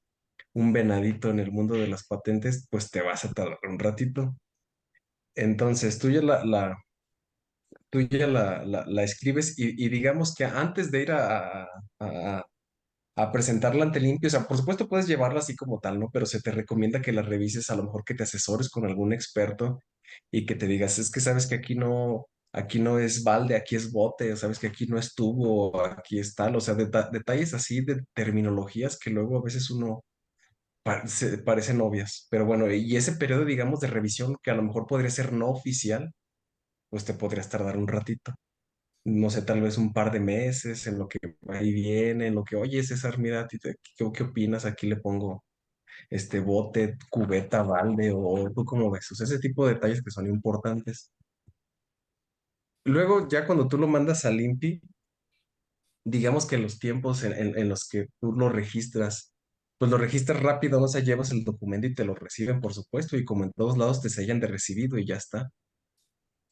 venadito en el mundo de las patentes, pues te vas a tardar un ratito. Entonces, tú ya la escribes y digamos que antes de ir a- a presentarla ante limpio, o sea, por supuesto puedes llevarla así como tal, ¿no? Pero se te recomienda que la revises, a lo mejor que te asesores con algún experto y que te digas, es que sabes que aquí no es balde, aquí es bote, o sabes que aquí no es tubo, aquí es tal, o sea, detalles así de terminologías que luego a veces uno parecen obvias, pero bueno, y ese periodo, digamos, de revisión que a lo mejor podría ser no oficial, pues te podrías tardar un ratito. No sé, tal vez un par de meses en lo que va y viene, en lo que, oye, César, mira, ¿a ti qué opinas? Aquí le pongo este bote, cubeta, balde, o tú cómo ves. O sea, ese tipo de detalles que son importantes. Luego, ya cuando tú lo mandas al INPI, digamos que los tiempos en los que tú lo registras, pues lo registras rápido, no sé, llevas el documento y te lo reciben, por supuesto, y como en todos lados te sellan de recibido y ya está.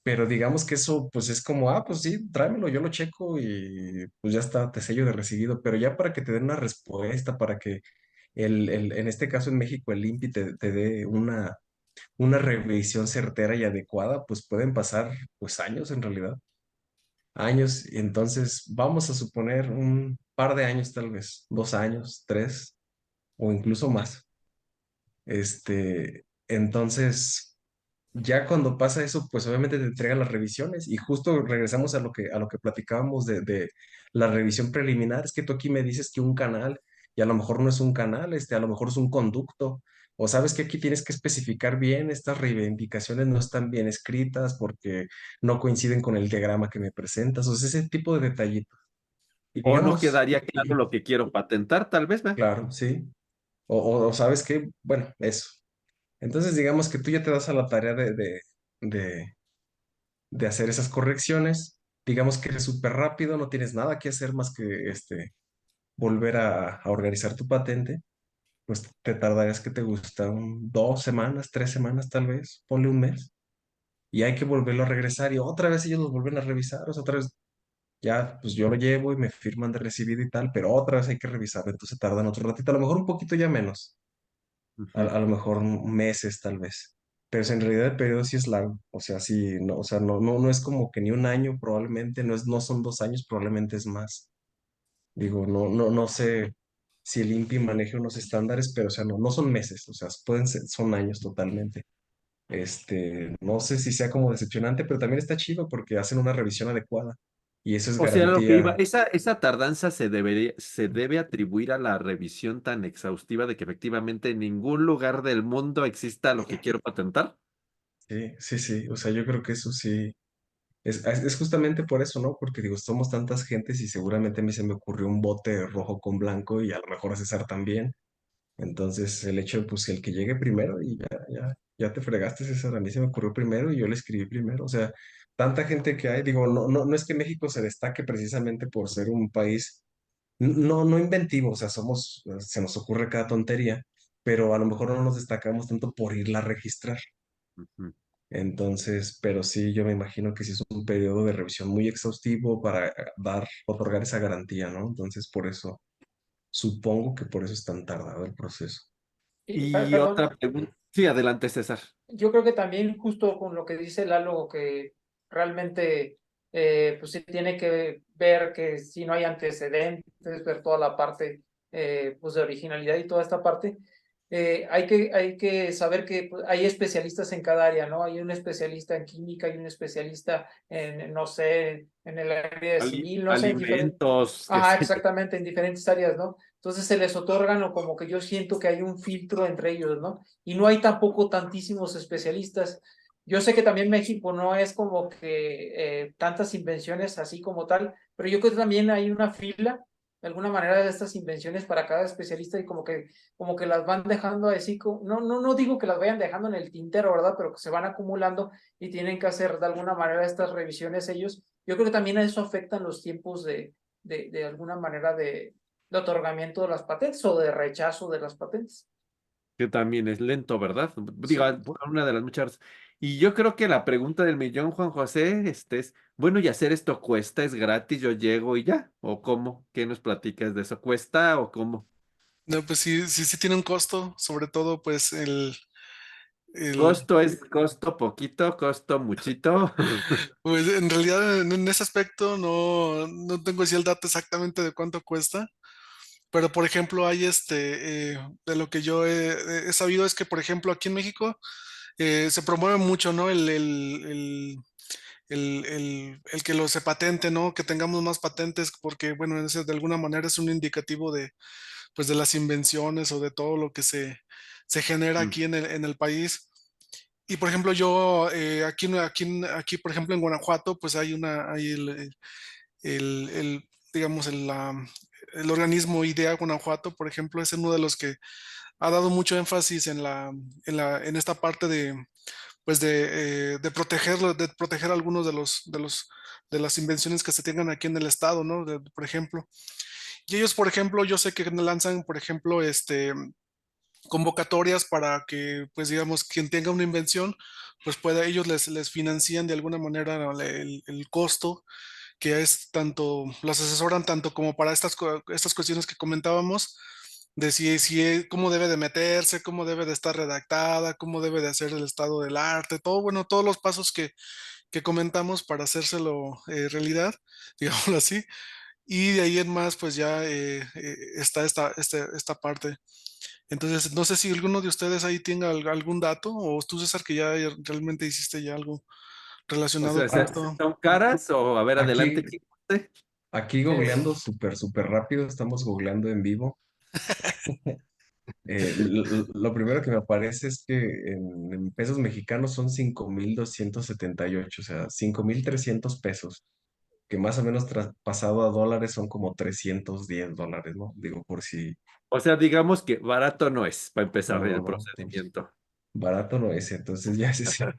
Pero digamos que eso, pues es como, pues sí, tráemelo, yo lo checo y pues ya está, te sello de recibido. Pero ya para que te den una respuesta, para que en este caso en México el INPI te dé una revisión certera y adecuada, pues pueden pasar pues años en realidad, años. Y entonces vamos a suponer un par de años tal vez, 2 años, 3 o incluso más. Entonces, ya cuando pasa eso, pues obviamente te entregan las revisiones y justo regresamos a lo que platicábamos de la revisión preliminar. Es que tú aquí me dices que un canal y a lo mejor no es un canal, a lo mejor es un conducto. O sabes que aquí tienes que especificar bien, estas reivindicaciones no están bien escritas porque no coinciden con el diagrama que me presentas. O sea, ese tipo de detallitos. Y O no digamos, quedaría claro lo que quiero patentar, tal vez, ¿ve? claro, sí. O sabes que, bueno, eso. Entonces, digamos que tú ya te das a la tarea de, de hacer esas correcciones. Digamos que eres súper rápido, no tienes nada que hacer más que volver a organizar tu patente. Pues te tardarías que te gusta 2 semanas, 3 semanas tal vez, ponle un mes. Y hay que volverlo a regresar y otra vez ellos lo vuelven a revisar. O sea, otra vez ya, pues yo lo llevo y me firman de recibido y tal, pero otra vez hay que revisarlo. Entonces tardan otro ratito, a lo mejor un poquito ya menos. a, Ujú. a lo mejor meses tal vez. Pero si en realidad el periodo sí es largo, o sea, sí, no, o sea, no es como que ni un año probablemente, no son 2 años, probablemente es más. Digo, no sé si el INPI maneja unos estándares, pero o sea, no son meses, o sea, son años totalmente. No sé si sea como decepcionante, pero también está chido porque hacen una revisión adecuada y eso es O sea, lo que iba, garantía. esa tardanza se debe atribuir a la revisión tan exhaustiva de que efectivamente en ningún lugar del mundo exista lo que quiero patentar. Sí, sí, sí, o sea, yo creo que eso sí. Es justamente por eso, ¿no? Porque digo, somos tantas gentes y seguramente a mí se me ocurrió un bote rojo con blanco y a lo mejor a César también. Entonces, el hecho de pues el que llegue primero y ya te fregaste, César, a mí se me ocurrió primero y yo le escribí primero. O sea, tanta gente que hay, digo, no es que México se destaque precisamente por ser un país no inventivo, o sea, se nos ocurre cada tontería, pero a lo mejor no nos destacamos tanto por irla a registrar. Ujú. Entonces, pero sí, yo me imagino que sí es un periodo de revisión muy exhaustivo para otorgar esa garantía, ¿no? Entonces, por eso, supongo que por eso es tan tardado el proceso. Y, Y perdón, otra pregunta. Sí, adelante, César. yo creo que también justo con lo que dice Lalo, que realmente pues sí tiene que ver que si no hay antecedentes, ver toda la parte pues de originalidad y toda esta parte, hay que saber que pues, hay especialistas en cada área, ¿no? Hay un especialista en química, hay un especialista en, no sé, en el área de civil, no sé, en diferentes... Alimentos, qué Ajá, sé yo. exactamente, en diferentes áreas, ¿no? Entonces se les otorgan o como que yo siento que hay un filtro entre ellos, ¿no? Y no hay tampoco tantísimos especialistas. Yo sé que también México no es como que tantas invenciones así como tal, pero yo creo que también hay una fila, de alguna manera, de estas invenciones para cada especialista y como que las van dejando así, no digo que las vayan dejando en el tintero, ¿verdad? Pero que se van acumulando y tienen que hacer de alguna manera estas revisiones ellos. Yo creo que también a eso afectan los tiempos de alguna manera de otorgamiento de las patentes o de rechazo de las patentes. Que también es lento, ¿verdad? Digo, Sí. por una de las muchas. Y yo creo que la pregunta del millón, Juan José, es, bueno, ¿y hacer esto cuesta? ¿Es gratis? ¿Yo llego y ya? ¿O cómo? ¿Qué nos platicas de eso? ¿Cuesta o cómo? No, pues sí tiene un costo, sobre todo pues el, ¿Costo es costo poquito, costo muchito? pues en realidad en ese aspecto no tengo así el dato exactamente de cuánto cuesta, pero por ejemplo hay de lo que yo he sabido es que por ejemplo aquí en México se promueve mucho, ¿no? El que lo se patente, ¿no? Que tengamos más patentes, porque, bueno, ese de alguna manera es un indicativo pues, de las invenciones o de todo lo que se genera Mm, aquí en el país. Y, por ejemplo, yo, aquí, por ejemplo, en Guanajuato, pues hay digamos, el organismo IDEA Guanajuato, por ejemplo, es uno de los que ha dado mucho énfasis en esta parte pues de protegerlo, de proteger algunos de las invenciones que se tengan aquí en el estado, ¿no? Por ejemplo. Y ellos, por ejemplo, yo sé que lanzan, por ejemplo, convocatorias para que, pues digamos, quien tenga una invención, pues pueda, ellos les financian de alguna manera el costo, que es tanto, los asesoran tanto como para estas cuestiones que comentábamos, de cómo debe de meterse, cómo debe de estar redactada, cómo debe de hacer el estado del arte, todo, bueno, todos los pasos que comentamos para hacérselo realidad, digámoslo así. Y de ahí en más, pues ya está esta parte. Entonces, no sé si alguno de ustedes ahí tenga algún dato, o tú, César, que ya realmente hiciste ya algo O relacionado sea, con Ah, esto. ¿son caras o a ver, adelante? aquí, ¿Quién guste? aquí googleando súper rápido, estamos googleando en vivo. Lo primero que me aparece es que en pesos mexicanos son 5,278, o sea, 5,300 pesos, que más o menos traspasado a dólares son como $310, ¿no? Digo, por si... O sea, digamos que barato no es para empezar No, no, el no, pues, procedimiento. barato no es, entonces ya ese es el,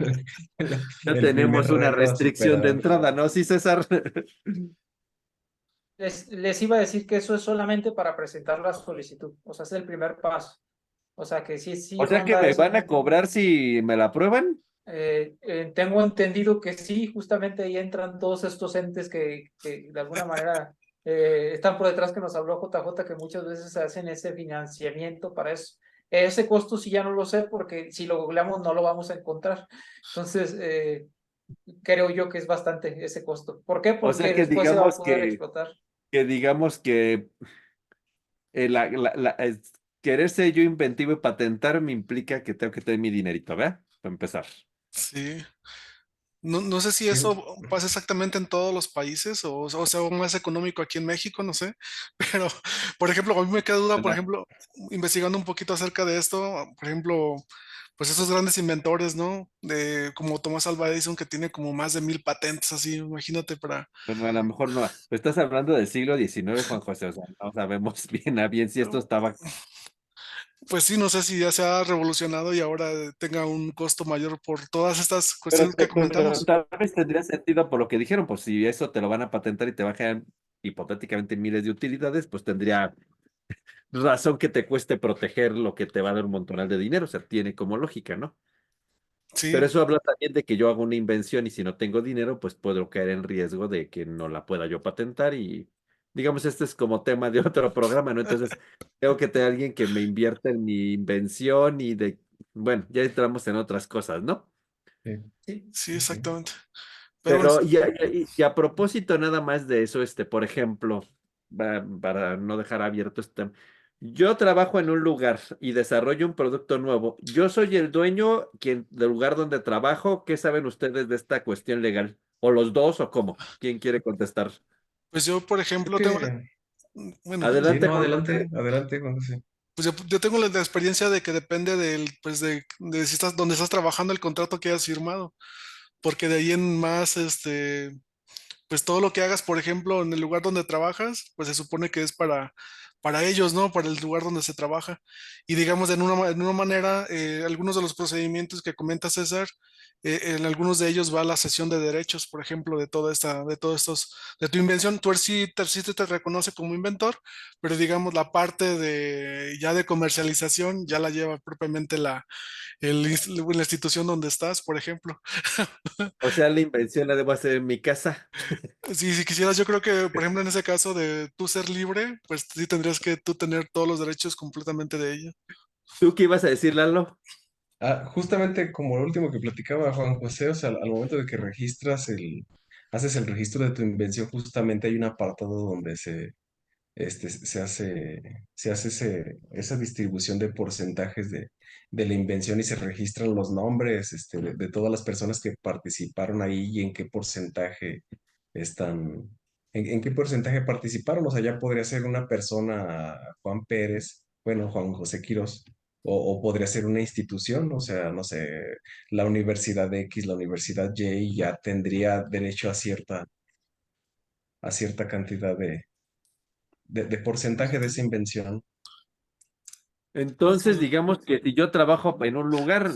Ya el primer tenemos una reto a restricción de superar. entrada, ¿no? Sí, César. Les iba a decir que eso es solamente para presentar la solicitud, o sea, es el primer paso. O sea, que sí O sea que ronda me eso. van a cobrar si me la aprueban. Tengo entendido que sí, justamente ahí entran todos estos entes que de alguna manera están por detrás, que nos habló JJ, que muchas veces hacen ese financiamiento para eso. Ese costo sí ya no lo sé, porque si lo googleamos no lo vamos a encontrar. Entonces, creo yo que es bastante ese costo. ¿Por qué? O sea Porque que después se va a digamos poder explotar. que digamos que quererse yo inventivo y patentar me implica que tengo que tener mi dinerito, ¿verdad? Para empezar. Sí. No sé si Sí, eso pasa exactamente en todos los países o sea, o más económico aquí en México, no sé. Pero, por ejemplo, a mí me queda duda, por ¿Verdad? ejemplo, investigando un poquito acerca de esto, por ejemplo, pues esos grandes inventores, ¿no? De como Thomas Alva Edison, que tiene como más de 1,000 patentes, así, imagínate para... Bueno, a lo mejor no. Estás hablando del siglo XIX, Juan José. O sea, no sabemos bien a bien si esto estaba. Pues sí, no sé si ya se ha revolucionado y ahora tenga un costo mayor por todas estas Pero, cuestiones que pero comentamos. tal vez tendría sentido por lo que dijeron, pues si eso te lo van a patentar y te bajan hipotéticamente miles de utilidades, pues tendría razón que te cueste proteger lo que te va a dar un montonal de dinero. O sea, tiene como lógica, ¿no? Sí, Pero eso habla también de que yo hago una invención y si no tengo dinero, pues puedo caer en riesgo de que no la pueda yo patentar y digamos, este es como tema de otro programa, ¿no? Entonces, tengo que tener alguien que me invierta en mi invención y bueno, ya entramos en otras cosas, ¿no? sí, Sí. sí, sí. exactamente. Pero bueno, Pero y a propósito nada más de eso, por ejemplo, para no dejar abierto este tema, yo trabajo en un lugar y desarrollo un producto nuevo. Yo soy el dueño del lugar donde trabajo. ¿Qué saben ustedes de esta cuestión legal? ¿O los dos o cómo? ¿Quién quiere contestar? pues yo, por Es ejemplo, tengo, que, bueno, sí, Adelante, no, Juan José. adelante, adelante, Juan José. pues yo tengo la experiencia de que depende pues de si estás, donde estás trabajando, el contrato que hayas firmado, porque de ahí en más, pues todo lo que hagas, por ejemplo, en el lugar donde trabajas, pues se supone que es para ellos, ¿no? Para el lugar donde se trabaja. Y digamos, en una manera, algunos de los procedimientos que comenta César, en algunos de ellos va la cesión de derechos, por ejemplo, de todos estos, de tu invención. Tú sí te reconoce como inventor, pero digamos, la parte ya de comercialización ya la lleva propiamente la institución donde estás, por ejemplo. O sea, la invención la debo hacer en mi casa. Sí, si quisieras, yo creo que, por ejemplo, en ese caso de tú ser libre, pues sí tendrías que tú tener todos los derechos completamente de ella. ¿Tú qué ibas a decir, Lalo? Justamente como lo último que platicaba Juan José, o sea, al momento de que haces el registro de tu invención, justamente hay un apartado donde se hace esa distribución de porcentajes de la invención y se registran los nombres, de todas las personas que participaron ahí y en qué porcentaje están, en qué porcentaje participaron. O sea, ya podría ser una persona, Juan Pérez, bueno, Juan José Quirós, o podría ser una institución, o sea, no sé, la Universidad X, la Universidad Y, ya tendría derecho a cierta cantidad de porcentaje de esa invención. Entonces, digamos que si yo trabajo en un lugar,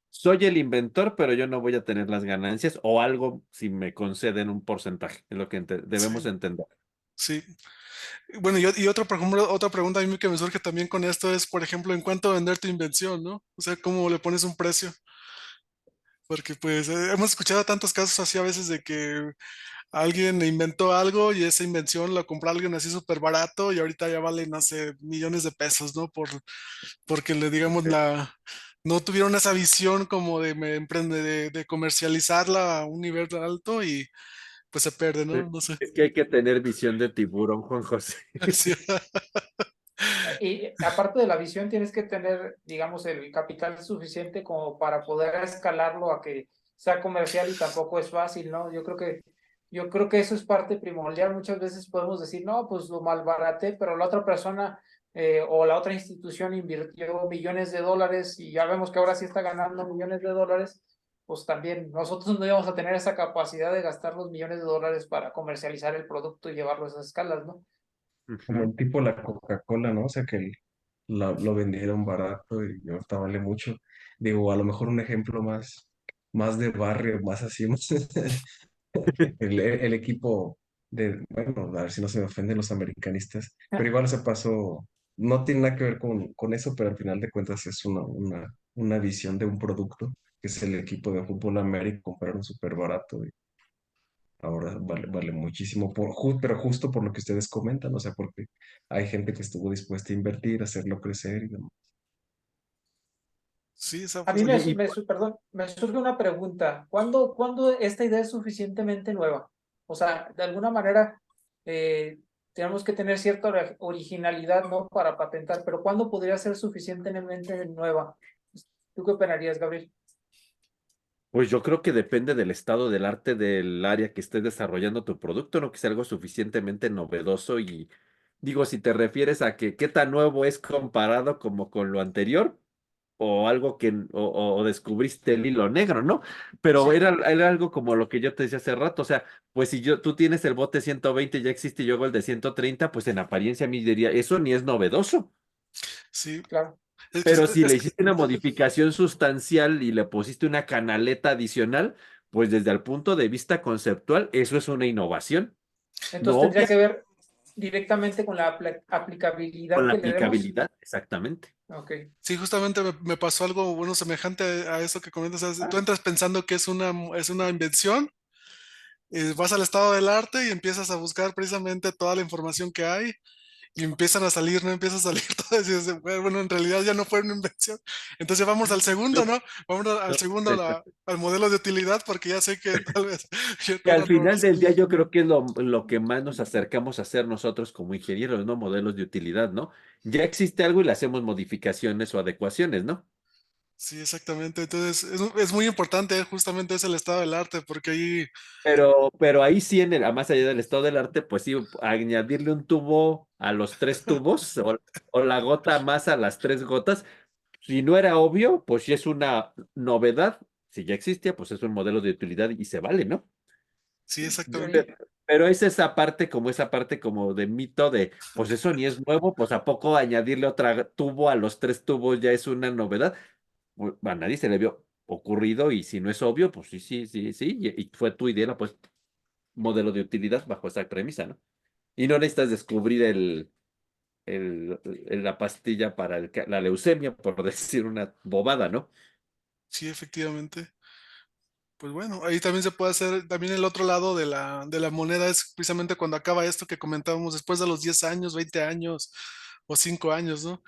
soy el inventor, pero yo no voy a tener las ganancias o algo si me conceden un porcentaje, es lo que debemos Sí, entender. Sí. Bueno, y otra, por ejemplo, otra pregunta a mí que me surge también con esto es, por ejemplo, ¿en cuánto vender tu invención, no? O sea, ¿cómo le pones un precio? Porque pues hemos escuchado tantos casos así a veces de que alguien inventó algo y esa invención la compró alguien así súper barato y ahorita ya vale, no sé, millones de pesos, ¿no? Porque le digamos no tuvieron esa visión como de de comercializarla a un nivel alto y pues se pierde, ¿no? No sé. Es que hay que tener visión de tiburón, Juan José. Sí, Y aparte de la visión, tienes que tener, digamos, el capital suficiente como para poder escalarlo a que sea comercial y tampoco es fácil, ¿no? Yo creo que eso es parte primordial. Muchas veces podemos decir, no, pues lo malbaraté, pero la otra persona o la otra institución invirtió millones de dólares y ya vemos que ahora sí está ganando millones de dólares, pues también nosotros no íbamos a tener esa capacidad de gastar los millones de dólares para comercializar el producto y llevarlo a esas escalas, ¿no? Como Ujú. el tipo la Coca-Cola, ¿no? O sea, que lo vendieron barato y ahorita vale mucho. Digo, a lo mejor un ejemplo más de barrio, más así, más el equipo bueno, a ver si no se me ofenden los americanistas, pero igual se pasó, no tiene nada que ver con eso, pero al final de cuentas es una visión de un producto, que es el equipo de fútbol América, compraron súper barato y ahora vale muchísimo, pero justo por lo que ustedes comentan, o sea, porque hay gente que estuvo dispuesta a invertir, a hacerlo crecer y demás. sí, esa A mí pues, Oye, y perdón, me surge una pregunta. ¿Cuándo esta idea es suficientemente nueva? O sea, de alguna manera eh, tenemos que tener cierta originalidad, ¿no? Para patentar, pero ¿cuándo podría ser suficientemente nueva? ¿Tú qué opinarías, Gabriel? pues yo creo que depende del estado del arte del área que estés desarrollando tu producto, no que sea algo suficientemente novedoso y digo, si te refieres a que qué tan nuevo es comparado como con lo anterior o algo o descubriste el hilo negro, ¿no? Pero Sí, era algo como lo que yo te decía hace rato, o sea, pues si tú tienes el bote 120 ya existe y yo hago el de 130 pues en apariencia a mí diría, eso ni es novedoso. sí, claro. es que, Pero si le es que hiciste una modificación sustancial y le pusiste una canaleta adicional, pues desde el punto de vista conceptual, eso es una innovación. No Entonces tendría obvia que ver directamente con la con aplicabilidad la que le demos. aplicabilidad, exactamente. Ok. sí, justamente me pasó algo bueno semejante a eso que comentas. O sea, tú Ah, entras pensando que es una invención, vas al estado del arte y empiezas a buscar precisamente toda la información que hay y empiezan a salir, ¿no? Empieza a salir todo y dices, bueno, en realidad ya no fue una invención. Entonces vamos al segundo, ¿no? Vamos al No, segundo, al modelo de utilidad, porque ya sé que tal vez ya que no al era nuevo. final del día yo creo que es lo que más nos acercamos a hacer nosotros como ingenieros, ¿no? Modelos de utilidad, ¿no? Ya existe algo y le hacemos modificaciones o adecuaciones, ¿no? Sí, exactamente. Entonces es muy importante, justamente es el estado del arte, porque ahí, Pero ahí sí, a más allá del estado del arte, pues sí, añadirle un tubo a los tres tubos o la gota más a las tres gotas, si no era obvio, pues si es una novedad, si ya existía, pues es un modelo de utilidad y se vale, ¿no? sí, exactamente. y- Pero es esa parte como de mito de, pues eso ni es nuevo, pues a poco añadirle otra tubo a los tres tubos ya es una novedad. Pues, a nadie se le vio ocurrido y si no es obvio, pues sí, sí, sí, sí, y fue tu idea, pues modelo de utilidad bajo esa premisa, ¿no? Y no necesitas descubrir la pastilla para la leucemia, por decir una bobada, ¿no? Sí, efectivamente. Pues bueno, ahí también se puede hacer, también el otro lado de la moneda es precisamente cuando acaba esto que comentábamos, después de los 10 años, 20 años o 5 años, ¿no?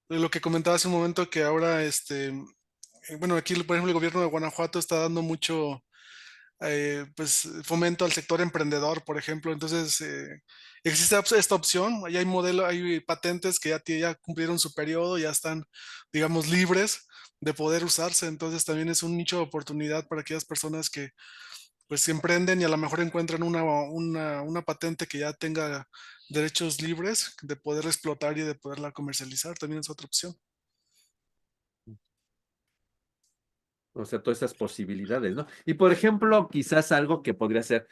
Lo que comentaba hace un momento que ahora, bueno, aquí, por ejemplo, el gobierno de Guanajuato está dando mucho, pues, fomento al sector emprendedor, por ejemplo. Entonces, existe esta opción, ahí hay hay patentes que ya cumplieron su periodo, ya están, digamos, libres de poder usarse. Entonces, también es un nicho de oportunidad para aquellas personas que, pues, se emprenden y a lo mejor encuentran una patente que ya tenga derechos libres de poder explotar y de poderla comercializar. También es otra opción. O sea, todas esas posibilidades, ¿no? Y por ejemplo, quizás algo que podría ser,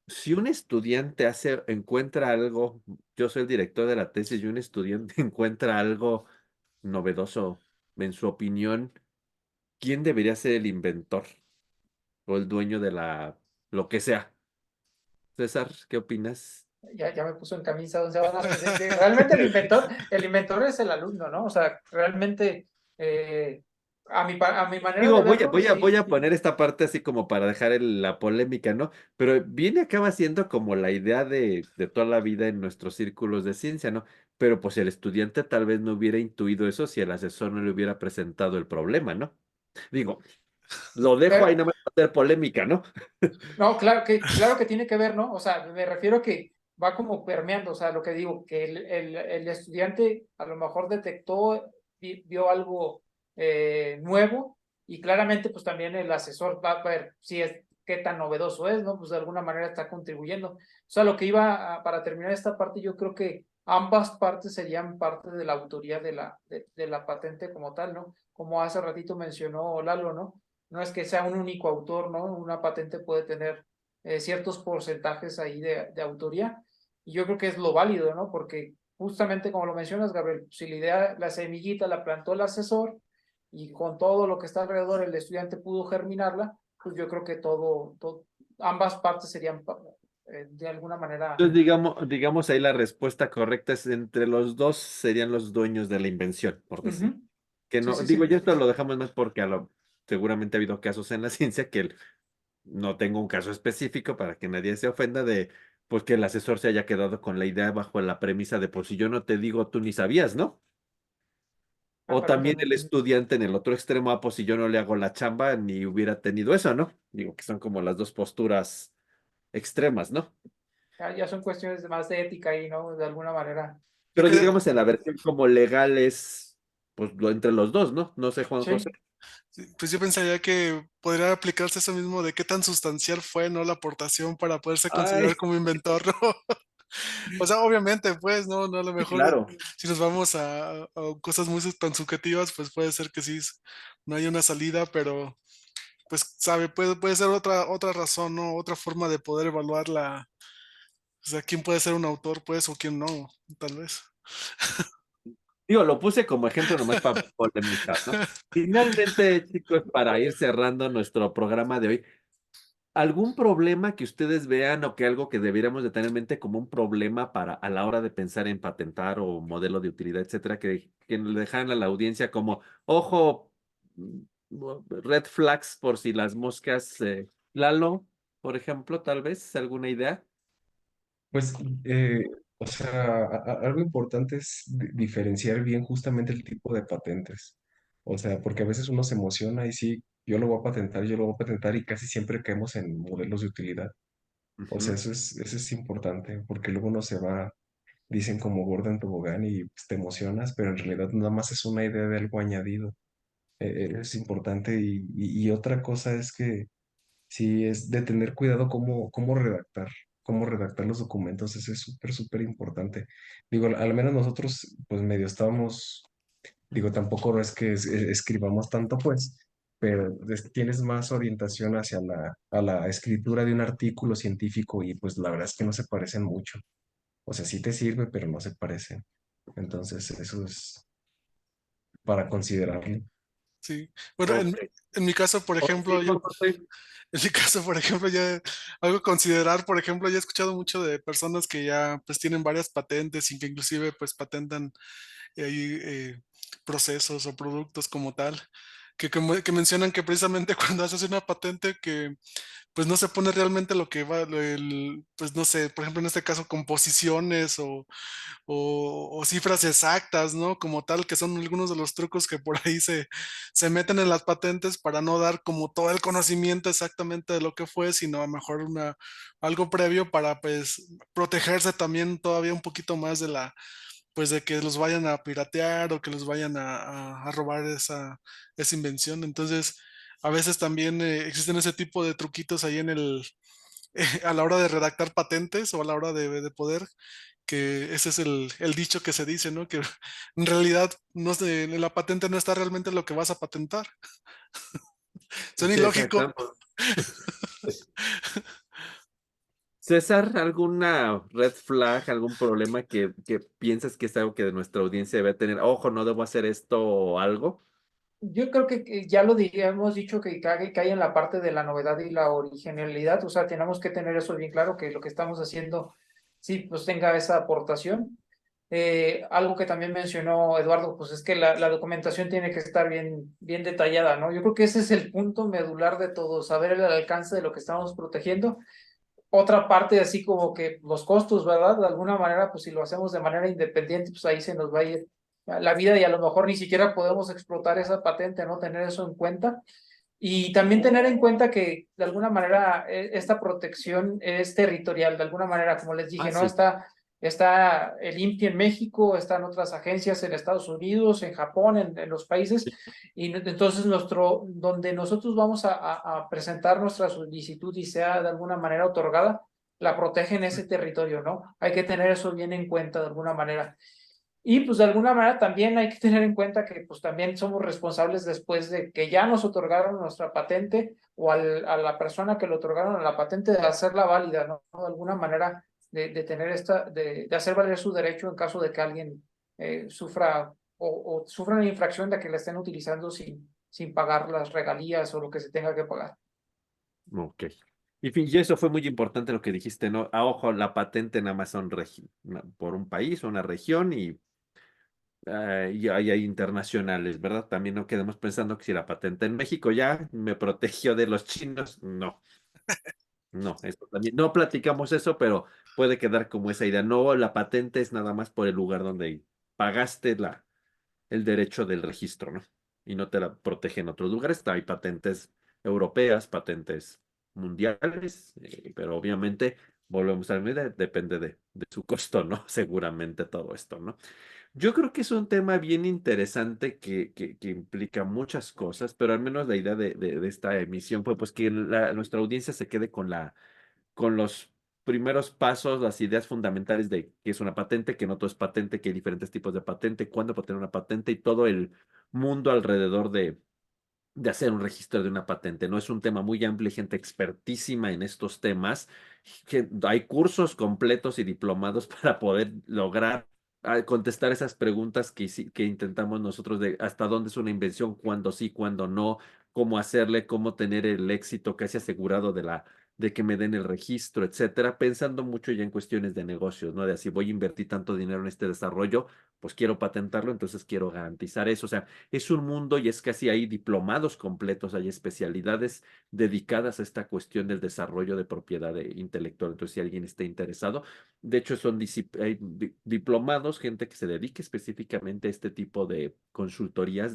si un estudiante encuentra algo, yo soy el director de la tesis y un estudiante encuentra algo novedoso, en su opinión, ¿quién debería ser el inventor o el dueño de lo que sea? César, ¿qué opinas? Ya me puso en camisa 11 varas, pues es que realmente el inventor es el alumno, ¿no? O sea, realmente, a mi manera de Digo, verlo, voy sí. a poner esta parte así como para dejar la polémica, ¿no? Pero viene acaba siendo como la idea de toda la vida en nuestros círculos de ciencia, ¿no? Pero pues el estudiante tal vez no hubiera intuido eso si el asesor no le hubiera presentado el problema, ¿no? Digo, lo dejo ahí Pero, nada más para hacer polémica, ¿no? no, claro que tiene que ver, ¿no? O sea, me refiero que va como permeando, o sea, lo que digo, que el estudiante a lo mejor detectó, vio algo nuevo y claramente pues también el asesor va a ver si es qué tan novedoso es, ¿no? Pues de alguna manera está contribuyendo. O sea, lo que para terminar esta parte, yo creo que ambas partes serían parte de la autoría de la patente como tal, ¿no? Como hace ratito mencionó Lalo, ¿no? No es que sea un único autor, ¿no? Una patente puede tener ciertos porcentajes ahí de autoría, y yo creo que es lo válido, ¿no? Porque justamente como lo mencionas, Gabriel, si la idea, la semillita la plantó el asesor y con todo lo que está alrededor el estudiante pudo germinarla, pues yo creo que ambas partes serían de alguna manera. Entonces, digamos ahí la respuesta correcta es entre los dos serían los dueños de la invención, por decir. Ujú. Que Sí, no, sí, digo, sí. yo esto lo dejamos más porque seguramente ha habido casos en la ciencia que no tengo un caso específico para que nadie se ofenda de, pues que el asesor se haya quedado con la idea bajo la premisa de, pues si yo no te digo, tú ni sabías, ¿no? O también el Aparentemente. estudiante en el otro extremo, pues si yo no le hago la chamba, ni hubiera tenido eso, ¿no? Digo que son como las dos posturas extremas, ¿no? Ya son cuestiones más de ética ahí, ¿no? De alguna manera. Yo Pero que, digamos en la versión como legal es, pues entre los dos, ¿no? No sé, Juan José. Sí. sí, pues yo pensaría que podría aplicarse eso mismo de qué tan sustancial fue, ¿no? La aportación para poderse considerar Ay, como inventor, ¿no? O sea, obviamente, pues, no, a lo sí, mejor claro. si nos vamos a cosas muy tan subjetivas, pues puede ser que sí, no hay una salida, pero pues, sabe, puede ser otra razón, ¿no? Otra forma de poder evaluar o sea, quién puede ser un autor, pues, o quién no, tal vez. Digo, lo puse como ejemplo nomás para polemizar, ¿no? Finalmente, chicos, para ir cerrando nuestro programa de hoy, ¿algún problema que ustedes vean o que algo que debiéramos de tener en mente como un problema para a la hora de pensar en patentar o modelo de utilidad, etcétera, que le dejan a la audiencia como, ojo, mm, red flags por si las moscas, Lalo, por ejemplo, tal vez, alguna idea? Pues, o sea, algo importante es diferenciar bien justamente el tipo de patentes. O sea, porque a veces uno se emociona y sí, yo lo voy a patentar, yo lo voy a patentar y casi siempre caemos en modelos de utilidad. O sea, Ujú. eso es importante porque luego uno se va, dicen como gordo en tobogán y pues, te emocionas, pero en realidad nada más es una idea de algo añadido. Es importante y otra cosa es que sí, es de tener cuidado cómo redactar los documentos, eso es súper, súper importante. Digo, al menos nosotros, pues medio estábamos, digo, tampoco no es que escribamos tanto, pues, pero tienes más orientación hacia a la escritura de un artículo científico y pues la verdad es que no se parecen mucho. O sea, sí te sirve, pero no se parecen. Entonces, eso es para considerarlo. Sí. Bueno, Ok. en mi caso, por Oh, sí, ejemplo, Juan José. en mi caso, por ejemplo, ya algo a considerar, por ejemplo, ya he escuchado mucho de personas que ya pues tienen varias patentes y que inclusive pues patentan ahí procesos o productos como tal, que mencionan que precisamente cuando haces una patente que pues no se pone realmente lo que va, pues no sé, por ejemplo en este caso composiciones o cifras exactas, ¿no? Como tal, que son algunos de los trucos que por ahí se meten en las patentes para no dar como todo el conocimiento exactamente de lo que fue, sino a lo mejor algo previo para pues protegerse también todavía un poquito más de pues de que los vayan a piratear o que los vayan a robar esa invención. Entonces, a veces también existen ese tipo de truquitos ahí a la hora de redactar patentes o a la hora de poder que ese es el dicho que se dice, ¿no? Que en realidad no en la patente no está realmente lo que vas a patentar. Suena Sí, ilógico. exacto. César, ¿alguna red flag, algún problema que piensas que es algo que de nuestra audiencia debe tener? Ojo, no debo hacer esto o algo. Yo creo que ya hemos dicho que cae en la parte de la novedad y la originalidad, o sea, tenemos que tener eso bien claro, que lo que estamos haciendo sí, pues tenga esa aportación. Algo que también mencionó Eduardo, pues es que la documentación tiene que estar bien detallada, ¿no? Yo creo que ese es el punto medular de todo, saber el alcance de lo que estamos protegiendo. Otra parte, así como que los costos, ¿verdad? De alguna manera, pues si lo hacemos de manera independiente, pues ahí se nos va a ir la vida y a lo mejor ni siquiera podemos explotar esa patente, ¿no? Tener eso en cuenta. Y también tener en cuenta que de alguna manera esta protección es territorial, de alguna manera, como les dije, ¿no? Sí. Está el INPI en México, están otras agencias en Estados Unidos, en Japón, en los países, y entonces donde nosotros vamos a presentar nuestra solicitud y sea de alguna manera otorgada, la protegen ese territorio, ¿no? Hay que tener eso bien en cuenta de alguna manera. Y pues de alguna manera también hay que tener en cuenta que pues también somos responsables después de que ya nos otorgaron nuestra patente o a la persona que le otorgaron la patente de hacerla válida, ¿no? De alguna manera de tener de hacer valer su derecho en caso de que alguien sufra o sufra una infracción de que la estén utilizando sin pagar las regalías o lo que se tenga que pagar. Ok. Y eso fue muy importante lo que dijiste, ¿no? A ojo, la patente nada más son por un país o una región y hay internacionales, ¿verdad? También no quedemos pensando que si la patente en México ya me protegió de los chinos, no, no, eso también, no platicamos eso, pero puede quedar como esa idea. No, la patente es nada más por el lugar donde pagaste el derecho del registro, ¿no? Y no te la protege en otros lugares. Hay patentes europeas, patentes mundiales, pero obviamente, volvemos a la medida, depende de su costo, ¿no? Seguramente todo esto, ¿no? Yo creo que es un tema bien interesante que implica muchas cosas, pero al menos la idea de esta emisión fue pues que nuestra audiencia se quede con los primeros pasos, las ideas fundamentales de qué es una patente, que no todo es patente, que hay diferentes tipos de patente, cuándo puedo tener una patente y todo el mundo alrededor de hacer un registro de una patente. No es un tema muy amplio, hay gente expertísima en estos temas. Hay cursos completos y diplomados para poder lograr contestar esas preguntas que intentamos nosotros de hasta dónde es una invención, cuándo sí, cuándo no, cómo hacerle, cómo tener el éxito casi asegurado de que me den el registro, etcétera, pensando mucho ya en cuestiones de negocios, ¿no? De así voy a invertir tanto dinero en este desarrollo, pues quiero patentarlo, entonces quiero garantizar eso. O sea, es un mundo y es casi hay diplomados completos, hay especialidades dedicadas a esta cuestión del desarrollo de propiedad intelectual. Entonces, si alguien está interesado, de hecho son hay diplomados, gente que se dedique específicamente a este tipo de consultorías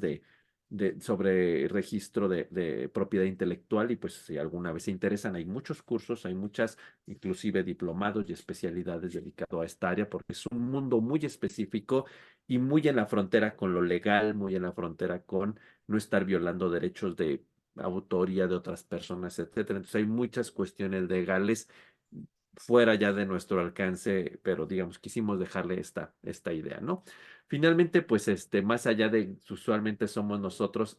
sobre registro de propiedad intelectual y pues si alguna vez se interesan, hay muchos cursos, hay muchas, inclusive diplomados y especialidades dedicados a esta área porque es un mundo muy específico y muy en la frontera con lo legal, muy en la frontera con no estar violando derechos de autoría de otras personas, etcétera. Entonces hay muchas cuestiones legales fuera ya de nuestro alcance, pero digamos, quisimos dejarle esta idea, ¿no? Finalmente, pues, más allá de, usualmente somos nosotros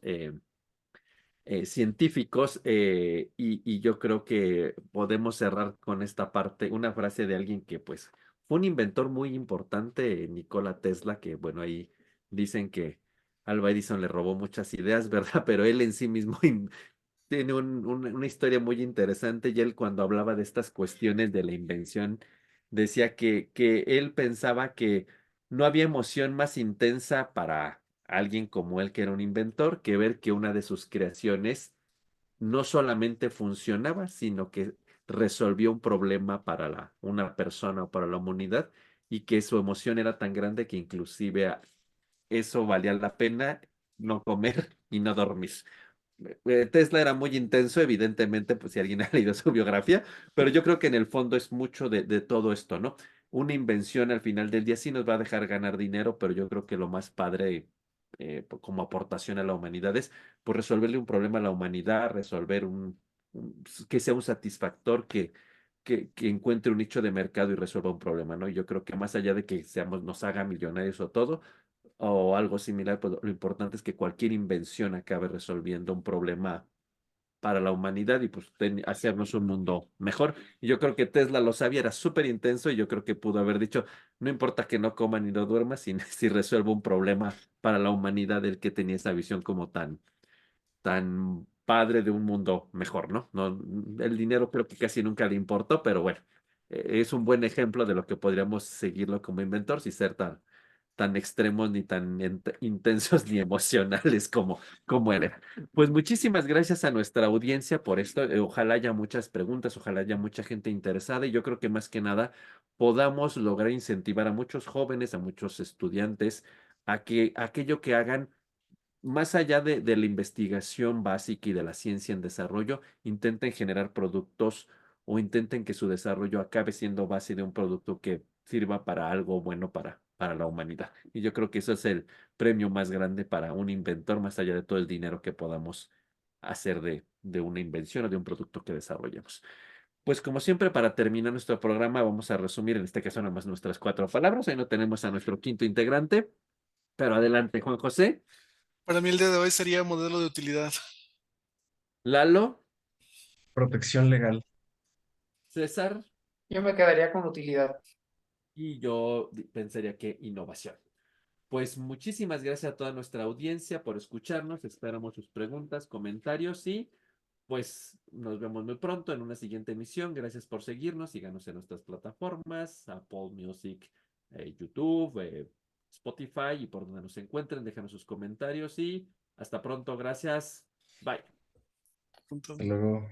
científicos, y yo creo que podemos cerrar con esta parte, una frase de alguien que, pues, fue un inventor muy importante, Nikola Tesla, que, bueno, ahí dicen que Alva Edison le robó muchas ideas, ¿verdad? Pero él en sí mismo tiene una historia muy interesante y él cuando hablaba de estas cuestiones de la invención decía que él pensaba que no había emoción más intensa para alguien como él que era un inventor que ver que una de sus creaciones no solamente funcionaba, sino que resolvió un problema para una persona o para la humanidad y que su emoción era tan grande que inclusive eso valía la pena no comer y no dormir. Tesla era muy intenso, evidentemente, pues si alguien ha leído su biografía, pero yo creo que en el fondo es mucho de todo esto, ¿no? Una invención al final del día sí nos va a dejar ganar dinero, pero yo creo que lo más padre como aportación a la humanidad es pues resolverle un problema a la humanidad, resolver que sea un satisfactor, que encuentre un nicho de mercado y resuelva un problema, ¿no? Y yo creo que más allá de que nos haga millonarios o todo, o algo similar, pues lo importante es que cualquier invención acabe resolviendo un problema para la humanidad y pues hacernos un mundo mejor. Y yo creo que Tesla lo sabía, era súper intenso y yo creo que pudo haber dicho, no importa que no coma ni no duerma, si resuelvo un problema para la humanidad, el que tenía esa visión como tan padre de un mundo mejor, ¿no? No, el dinero creo que casi nunca le importó, pero bueno, es un buen ejemplo de lo que podríamos seguirlo como inventor sin ser tan extremos ni tan intensos ni emocionales como él era. Pues muchísimas gracias a nuestra audiencia por esto. Ojalá haya muchas preguntas, ojalá haya mucha gente interesada y yo creo que más que nada podamos lograr incentivar a muchos jóvenes, a muchos estudiantes a que aquello que hagan más allá de la investigación básica y de la ciencia en desarrollo, intenten generar productos o intenten que su desarrollo acabe siendo base de un producto que sirva para algo bueno para la humanidad. Y yo creo que eso es el premio más grande para un inventor, más allá de todo el dinero que podamos hacer de una invención o de un producto que desarrollemos. Pues como siempre, para terminar nuestro programa, vamos a resumir en este caso nada más nuestras 4 palabras. Ahí no tenemos a nuestro quinto integrante, pero adelante, Juan José. Para mí el día de hoy sería modelo de utilidad. Lalo, Protección legal. César Yo me quedaría con utilidad. y yo pensaría que innovación. Pues muchísimas gracias a toda nuestra audiencia por escucharnos. Esperamos sus preguntas, comentarios y pues nos vemos muy pronto en una siguiente emisión. Gracias por seguirnos. Síganos en nuestras plataformas, Apple Music, YouTube, Spotify y por donde nos encuentren. Déjanos sus comentarios y hasta pronto. Gracias. Bye. Hasta luego.